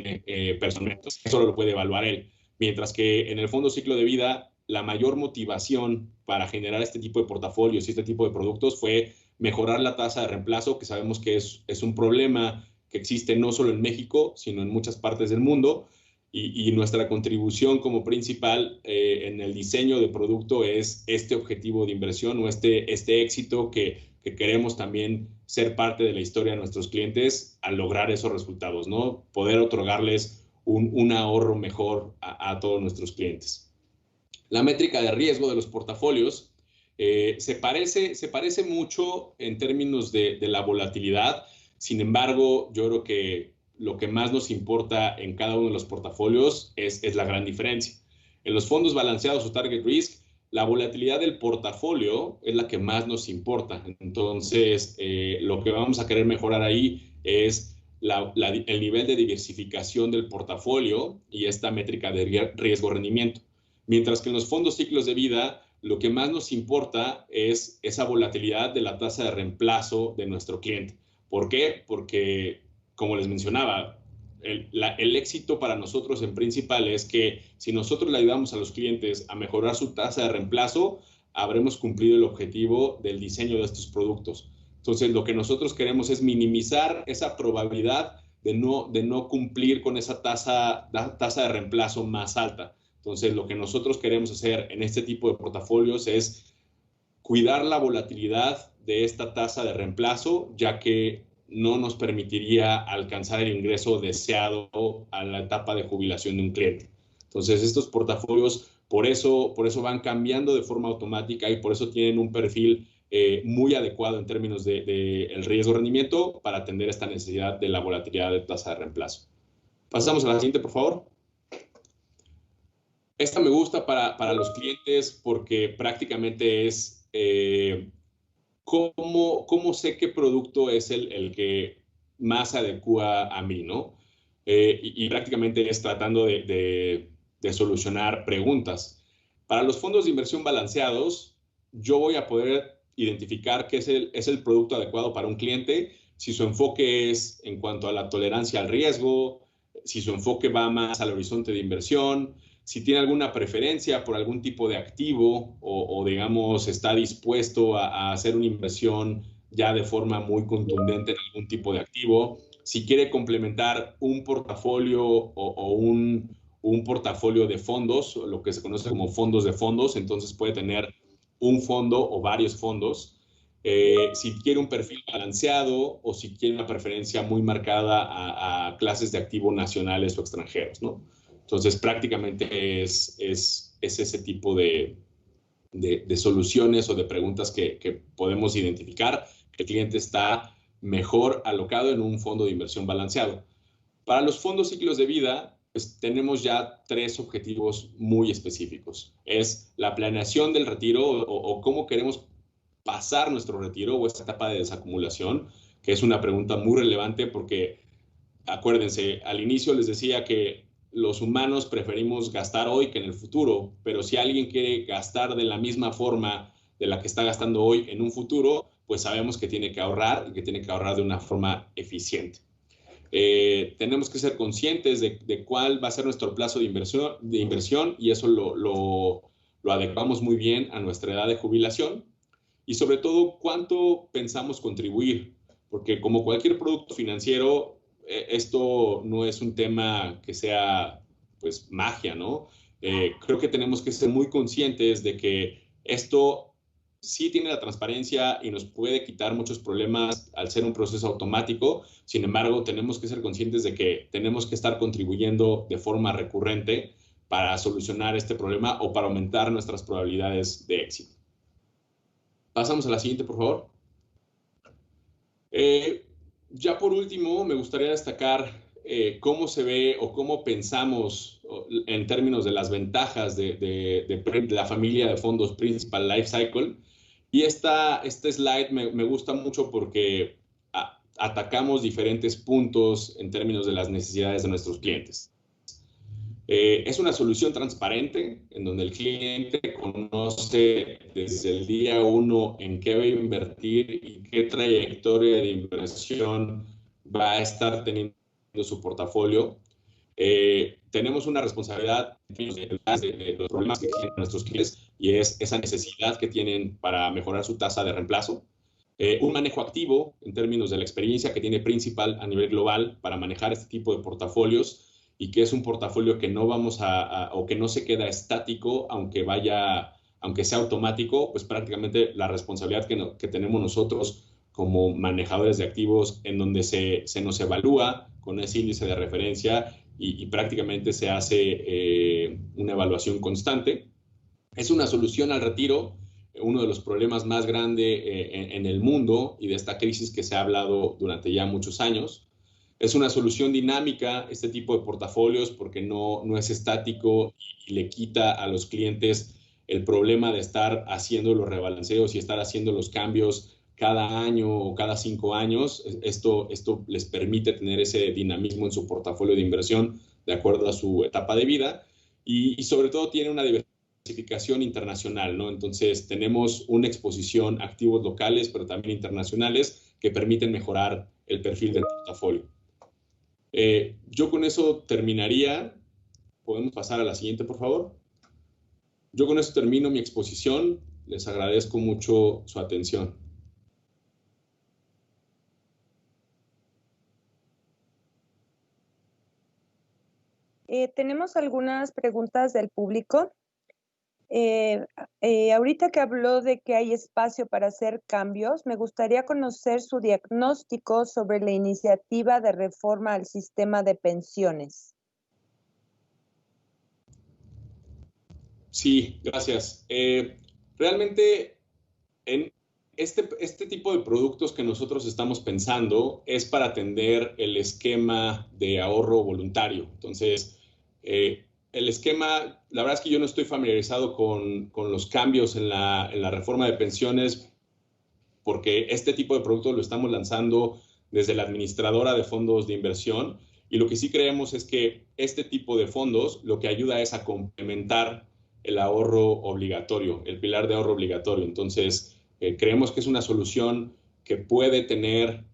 personal. Eso lo puede evaluar él. Mientras que en el fondo ciclo de vida, la mayor motivación para generar este tipo de portafolios y este tipo de productos fue mejorar la tasa de reemplazo, que sabemos que es un problema que existe no solo en México, sino en muchas partes del mundo. Y nuestra contribución como principal en el diseño de producto es este objetivo de inversión o este éxito que queremos también ser parte de la historia de nuestros clientes al lograr esos resultados, ¿no? Poder otorgarles un ahorro mejor a todos nuestros clientes. La métrica de riesgo de los portafolios se parece mucho en términos de la volatilidad. Sin embargo, yo creo que lo que más nos importa en cada uno de los portafolios es la gran diferencia. En los fondos balanceados o target risk, la volatilidad del portafolio es la que más nos importa. Entonces, lo que vamos a querer mejorar ahí es el nivel de diversificación del portafolio y esta métrica de riesgo-rendimiento. Mientras que en los fondos ciclos de vida, lo que más nos importa es esa volatilidad de la tasa de reemplazo de nuestro cliente. ¿Por qué? Porque, como les mencionaba, el éxito para nosotros en principal es que si nosotros le ayudamos a los clientes a mejorar su tasa de reemplazo, habremos cumplido el objetivo del diseño de estos productos. Entonces, lo que nosotros queremos es minimizar esa probabilidad de no cumplir con esa tasa de reemplazo más alta. Entonces, lo que nosotros queremos hacer en este tipo de portafolios es cuidar la volatilidad de esta tasa de reemplazo, ya que no nos permitiría alcanzar el ingreso deseado a la etapa de jubilación de un cliente. Entonces, estos portafolios por eso van cambiando de forma automática y por eso tienen un perfil muy adecuado en términos de el riesgo-rendimiento para atender esta necesidad de la volatilidad de tasa de reemplazo. Pasamos a la siguiente, por favor. Esta me gusta para los clientes porque prácticamente es ¿cómo sé qué producto es el que más adecua a mí, ¿no? Y prácticamente es tratando de solucionar preguntas. Para los fondos de inversión balanceados, yo voy a poder identificar qué es el producto adecuado para un cliente, si su enfoque es en cuanto a la tolerancia al riesgo, si su enfoque va más al horizonte de inversión, si tiene alguna preferencia por algún tipo de activo o digamos, está dispuesto a hacer una inversión ya de forma muy contundente en algún tipo de activo, si quiere complementar un portafolio o un portafolio de fondos, lo que se conoce como fondos de fondos, entonces puede tener un fondo o varios fondos. Si quiere un perfil balanceado o si quiere una preferencia muy marcada a clases de activos nacionales o extranjeros, ¿no? Entonces, prácticamente es ese tipo de soluciones o de preguntas que podemos identificar que el cliente está mejor alocado en un fondo de inversión balanceado. Para los fondos ciclos de vida, pues, tenemos ya 3 objetivos muy específicos. Es la planeación del retiro o cómo queremos pasar nuestro retiro o esta etapa de desacumulación, que es una pregunta muy relevante porque, acuérdense, al inicio les decía que los humanos preferimos gastar hoy que en el futuro, pero si alguien quiere gastar de la misma forma de la que está gastando hoy en un futuro, pues sabemos que tiene que ahorrar y que tiene que ahorrar de una forma eficiente. Tenemos que ser conscientes de cuál va a ser nuestro plazo de inversión y eso lo adecuamos muy bien a nuestra edad de jubilación y sobre todo cuánto pensamos contribuir, porque como cualquier producto financiero, esto no es un tema que sea, pues, magia, ¿no? Creo que tenemos que ser muy conscientes de que esto sí tiene la transparencia y nos puede quitar muchos problemas al ser un proceso automático. Sin embargo, tenemos que ser conscientes de que tenemos que estar contribuyendo de forma recurrente para solucionar este problema o para aumentar nuestras probabilidades de éxito. Pasamos a la siguiente, por favor. Ya por último, me gustaría destacar cómo se ve o cómo pensamos en términos de las ventajas de la familia de fondos Principal Life Cycle. Y este slide me gusta mucho porque atacamos diferentes puntos en términos de las necesidades de nuestros clientes. Es una solución transparente en donde el cliente conoce desde el día uno en qué va a invertir y qué trayectoria de inversión va a estar teniendo su portafolio. Tenemos una responsabilidad de los problemas que tienen nuestros clientes y es esa necesidad que tienen para mejorar su tasa de reemplazo. Un manejo activo en términos de la experiencia que tiene Principal a nivel global para manejar este tipo de portafolios y que es un portafolio que no vamos o que no se queda estático, aunque sea automático, pues prácticamente la responsabilidad que tenemos nosotros como manejadores de activos en donde se nos evalúa con ese índice de referencia y prácticamente se hace una evaluación constante. Es una solución al retiro, uno de los problemas más grandes en el mundo y de esta crisis que se ha hablado durante ya muchos años. Es una solución dinámica este tipo de portafolios porque no es estático y le quita a los clientes el problema de estar haciendo los rebalanceos y estar haciendo los cambios cada año o cada 5 años. Esto les permite tener ese dinamismo en su portafolio de inversión de acuerdo a su etapa de vida y sobre todo tiene una diversificación internacional, ¿no? Entonces tenemos una exposición a activos locales, pero también internacionales que permiten mejorar el perfil del portafolio. Yo con eso terminaría. Podemos pasar a la siguiente, por favor. Yo con eso termino mi exposición. Les agradezco mucho su atención. Tenemos algunas preguntas del público. Ahorita que habló de que hay espacio para hacer cambios, me gustaría conocer su diagnóstico sobre la iniciativa de reforma al sistema de pensiones. Sí, gracias. Realmente, en este tipo de productos que nosotros estamos pensando es para atender el esquema de ahorro voluntario. Entonces, el esquema, la verdad es que yo no estoy familiarizado con los cambios en la reforma de pensiones porque este tipo de productos lo estamos lanzando desde la administradora de fondos de inversión y lo que sí creemos es que este tipo de fondos lo que ayuda es a complementar el ahorro obligatorio, el pilar de ahorro obligatorio. Entonces, creemos que es una solución que puede tener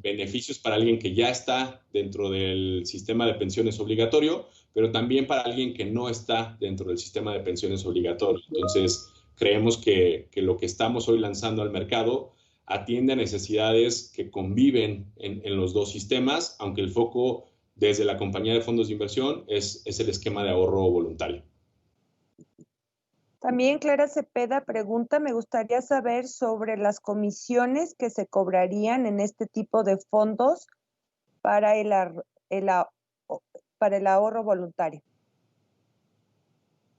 beneficios para alguien que ya está dentro del sistema de pensiones obligatorio, pero también para alguien que no está dentro del sistema de pensiones obligatorio. Entonces, creemos que lo que estamos hoy lanzando al mercado atiende a necesidades que conviven en los dos sistemas, aunque el foco desde la compañía de fondos de inversión es el esquema de ahorro voluntario. También Clara Cepeda pregunta, me gustaría saber sobre las comisiones que se cobrarían en este tipo de fondos para el ahorro voluntario.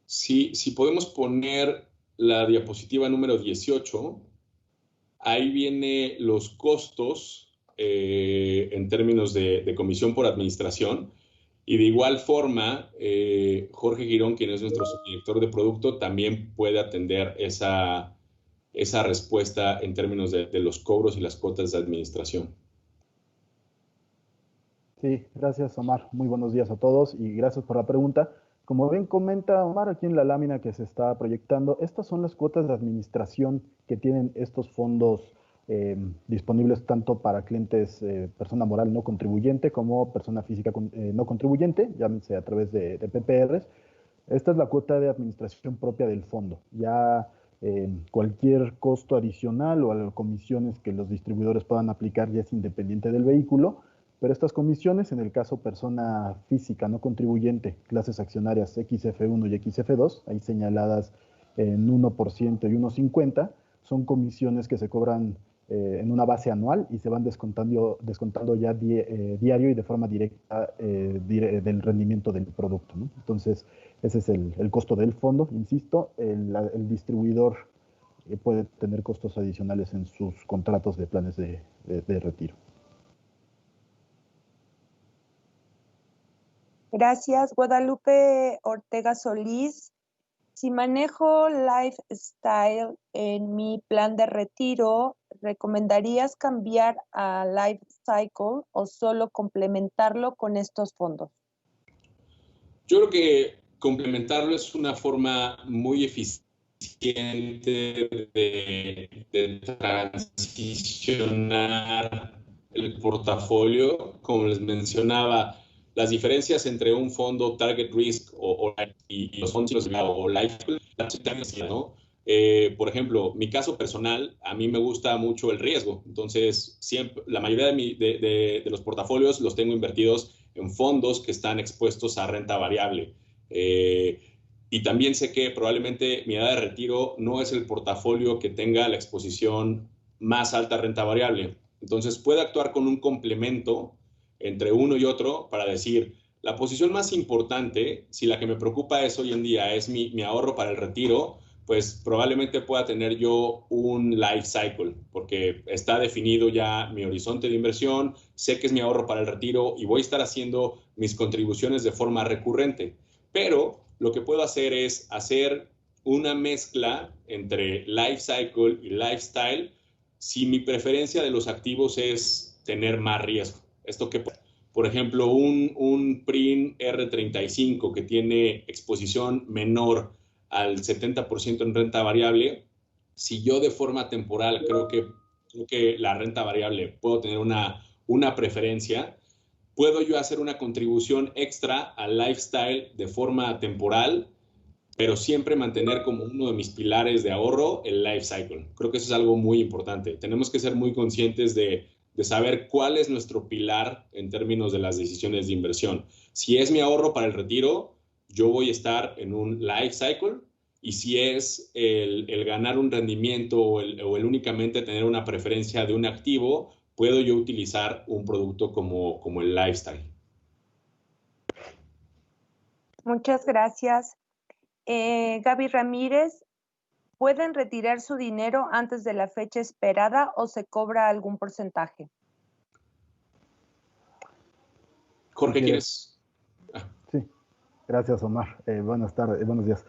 Sí, si podemos poner la diapositiva número 18, ahí viene los costos en términos de comisión por administración. Y de igual forma, Jorge Girón, quien es nuestro subdirector de producto, también puede atender esa respuesta en términos de los cobros y las cuotas de administración. Sí, gracias Omar. Muy buenos días a todos y gracias por la pregunta. Como bien comenta Omar aquí en la lámina que se está proyectando, estas son las cuotas de administración que tienen estos fondos disponibles tanto para clientes persona moral no contribuyente como persona física no contribuyente, llámense a través de PPRs. Esta es la cuota de administración propia del fondo. Ya cualquier costo adicional o comisiones que los distribuidores puedan aplicar ya es independiente del vehículo. Pero estas comisiones, en el caso persona física no contribuyente, clases accionarias XF1 y XF2, ahí señaladas en 1% y 1,50, son comisiones que se cobran en una base anual y se van descontando ya diario y de forma directa del rendimiento del producto, ¿no? Entonces, ese es el costo del fondo. Insisto, el distribuidor puede tener costos adicionales en sus contratos de planes de retiro. Gracias. Guadalupe Ortega Solís. Si manejo Lifestyle en mi plan de retiro, ¿recomendarías cambiar a Life Cycle o solo complementarlo con estos fondos? Yo creo que complementarlo es una forma muy eficiente de transicionar el portafolio. Como les mencionaba, las diferencias entre un fondo Target Risk y los fondos o Life, ¿no? Por ejemplo, mi caso personal, a mí me gusta mucho el riesgo. Entonces, siempre, la mayoría de los portafolios los tengo invertidos en fondos que están expuestos a renta variable. Y también sé que probablemente mi edad de retiro no es el portafolio que tenga la exposición más alta a renta variable. Entonces, puedo actuar con un complemento entre uno y otro para decir, la posición más importante, si la que me preocupa es hoy en día es mi ahorro para el retiro, pues probablemente pueda tener yo un life cycle, porque está definido ya mi horizonte de inversión, sé que es mi ahorro para el retiro y voy a estar haciendo mis contribuciones de forma recurrente. Pero lo que puedo hacer es hacer una mezcla entre life cycle y lifestyle si mi preferencia de los activos es tener más riesgo. Esto que, por ejemplo, un PRIN R35 que tiene exposición menor al 70% en renta variable, si yo de forma temporal creo que la renta variable puedo tener una preferencia, puedo yo hacer una contribución extra al lifestyle de forma temporal, pero siempre mantener como uno de mis pilares de ahorro el life cycle. Creo que eso es algo muy importante. Tenemos que ser muy conscientes de saber cuál es nuestro pilar en términos de las decisiones de inversión. Si es mi ahorro para el retiro, yo voy a estar en un life cycle, y si es el ganar un rendimiento o el únicamente tener una preferencia de un activo, puedo yo utilizar un producto como el lifestyle. Muchas gracias. Gaby Ramírez, ¿pueden retirar su dinero antes de la fecha esperada o se cobra algún porcentaje? Jorge, ¿quieres? Sí, gracias, Omar. Buenas tardes, buenos días.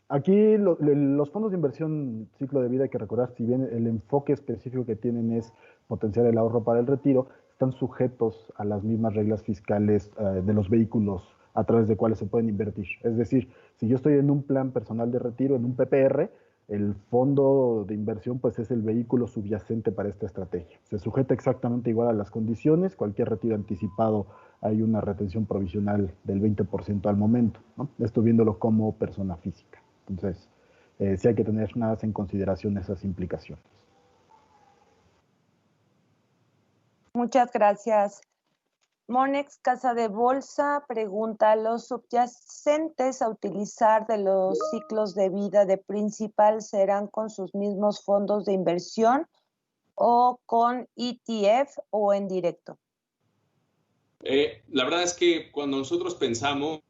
Aquí los fondos de inversión ciclo de vida, hay que recordar, si bien el enfoque específico que tienen es potenciar el ahorro para el retiro, están sujetos a las mismas reglas fiscales de los vehículos a través de cuales se pueden invertir. Es decir, si yo estoy en un plan personal de retiro, en un PPR, el fondo de inversión pues es el vehículo subyacente para esta estrategia. Se sujeta exactamente igual a las condiciones, cualquier retiro anticipado hay una retención provisional del 20% al momento, ¿no? Esto viéndolo como persona física. Entonces, sí hay que tener nada en consideración esas implicaciones. Muchas gracias. Monex Casa de Bolsa pregunta, ¿los subyacentes a utilizar de los ciclos de vida de principal serán con sus mismos fondos de inversión o con ETF o en directo? La verdad es que cuando nosotros pensamos,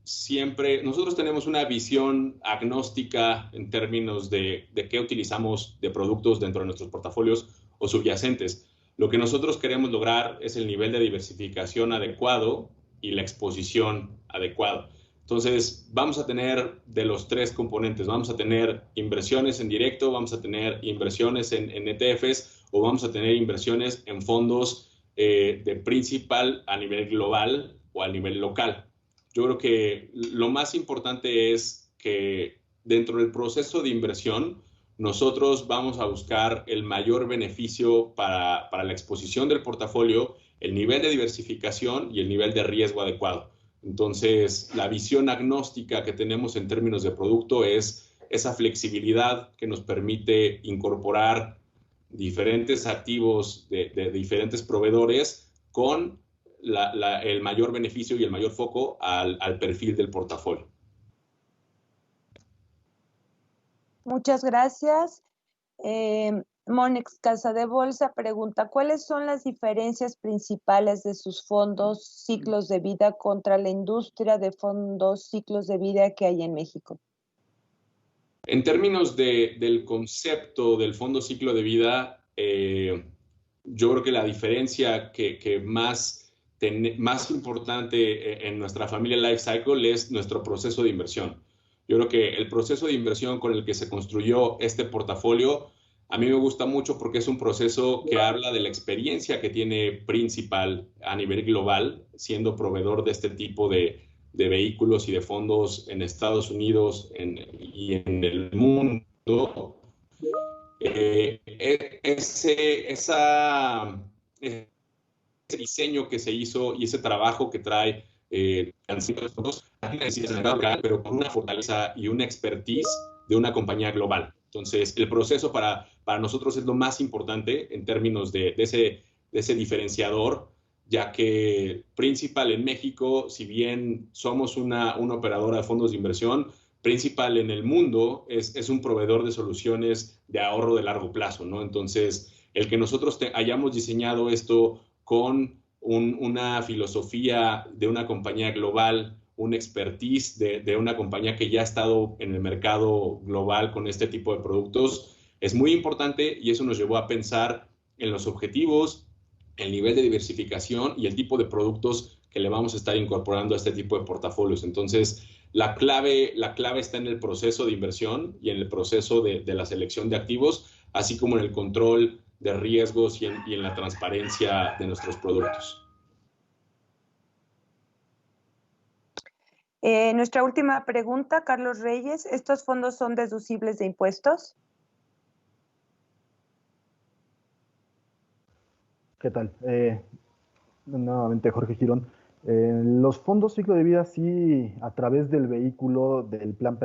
siempre, nosotros tenemos una visión agnóstica en términos de qué utilizamos de productos dentro de nuestros portafolios o subyacentes. Lo que nosotros queremos lograr es el nivel de diversificación adecuado y la exposición adecuada. Entonces, vamos a tener de los tres componentes. Vamos a tener inversiones en directo, vamos a tener inversiones en ETFs o vamos a tener inversiones en fondos de principal a nivel global o a nivel local. Yo creo que lo más importante es que dentro del proceso de inversión nosotros vamos a buscar el mayor beneficio para la exposición del portafolio, el nivel de diversificación y el nivel de riesgo adecuado. Entonces, la visión agnóstica que tenemos en términos de producto es esa flexibilidad que nos permite incorporar diferentes activos de diferentes proveedores con el mayor beneficio y el mayor foco al perfil del portafolio. Muchas gracias. Monex Casa de Bolsa pregunta, ¿cuáles son las diferencias principales de sus fondos ciclos de vida contra la industria de fondos ciclos de vida que hay en México? En términos del concepto del fondo ciclo de vida, yo creo que la diferencia que más importante en nuestra familia Life Cycle es nuestro proceso de inversión. Yo creo que el proceso de inversión con el que se construyó este portafolio A mí me gusta mucho porque es un proceso que habla de la experiencia que tiene Principal a nivel global, siendo proveedor de este tipo de vehículos y de fondos en Estados Unidos y en el mundo. Ese diseño que se hizo y ese trabajo que trae pero con una fortaleza y una expertise de una compañía global. Entonces, el proceso para nosotros es lo más importante en términos de ese diferenciador, ya que Principal en México, si bien somos una operadora de fondos de inversión, Principal en el mundo es un proveedor de soluciones de ahorro de largo plazo, ¿no? Entonces, el que nosotros hayamos diseñado esto con una filosofía de una compañía global, un expertise de una compañía que ya ha estado en el mercado global con este tipo de productos, es muy importante y eso nos llevó a pensar en los objetivos, el nivel de diversificación y el tipo de productos que le vamos a estar incorporando a este tipo de portafolios. Entonces, la clave está en el proceso de inversión y en el proceso de la selección de activos, así como en el control de riesgos y en la transparencia de nuestros productos. Nuestra última pregunta, Carlos Reyes. ¿Estos fondos son deducibles de impuestos? ¿Qué tal? Nuevamente, Jorge Girón. Los fondos ciclo de vida sí, a través del vehículo del plan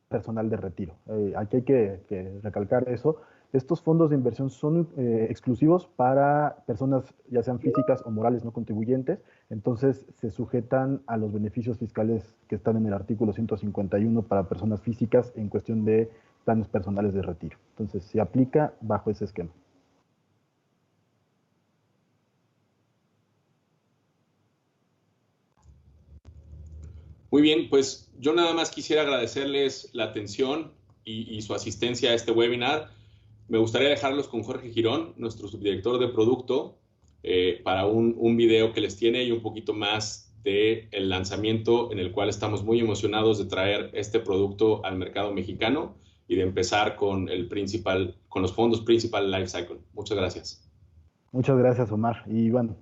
personal de retiro. Aquí hay que recalcar eso. Estos fondos de inversión son exclusivos para personas, ya sean físicas o morales no contribuyentes, entonces se sujetan a los beneficios fiscales que están en el artículo 151 para personas físicas en cuestión de planes personales de retiro. Entonces se aplica bajo ese esquema. Muy bien, pues yo nada más quisiera agradecerles la atención y su asistencia a este webinar. Me gustaría dejarlos con Jorge Girón, nuestro subdirector de producto, para un video que les tiene y un poquito más del lanzamiento en el cual estamos muy emocionados de traer este producto al mercado mexicano y de empezar con los fondos Principal Life Cycle. Muchas gracias. Muchas gracias, Omar. Y bueno,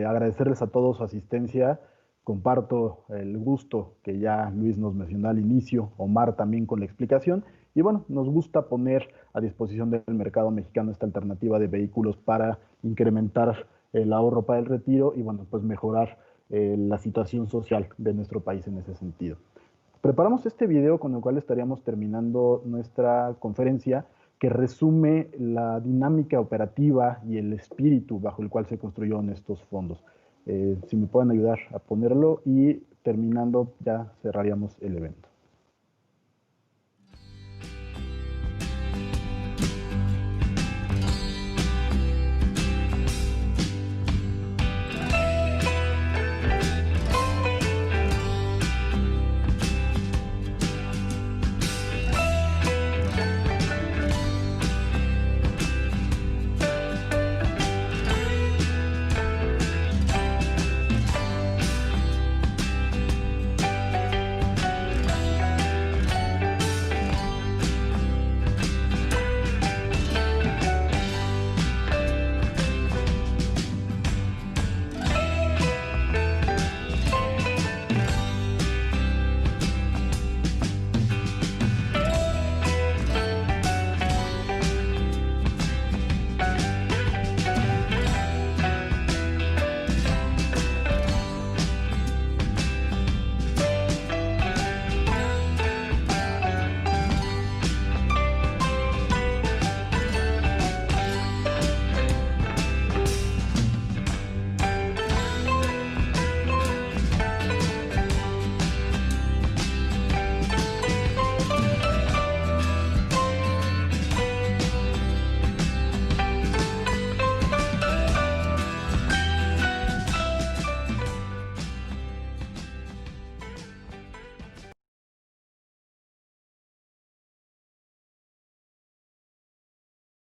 agradecerles a todos su asistencia. Comparto el gusto que ya Luis nos mencionó al inicio, Omar también con la explicación. Y bueno, nos gusta poner a disposición del mercado mexicano esta alternativa de vehículos para incrementar el ahorro para el retiro y bueno, pues mejorar la situación social de nuestro país en ese sentido. Preparamos este video con el cual estaríamos terminando nuestra conferencia que resume la dinámica operativa y el espíritu bajo el cual se construyeron estos fondos. Si me pueden ayudar a ponerlo y terminando ya cerraríamos el evento.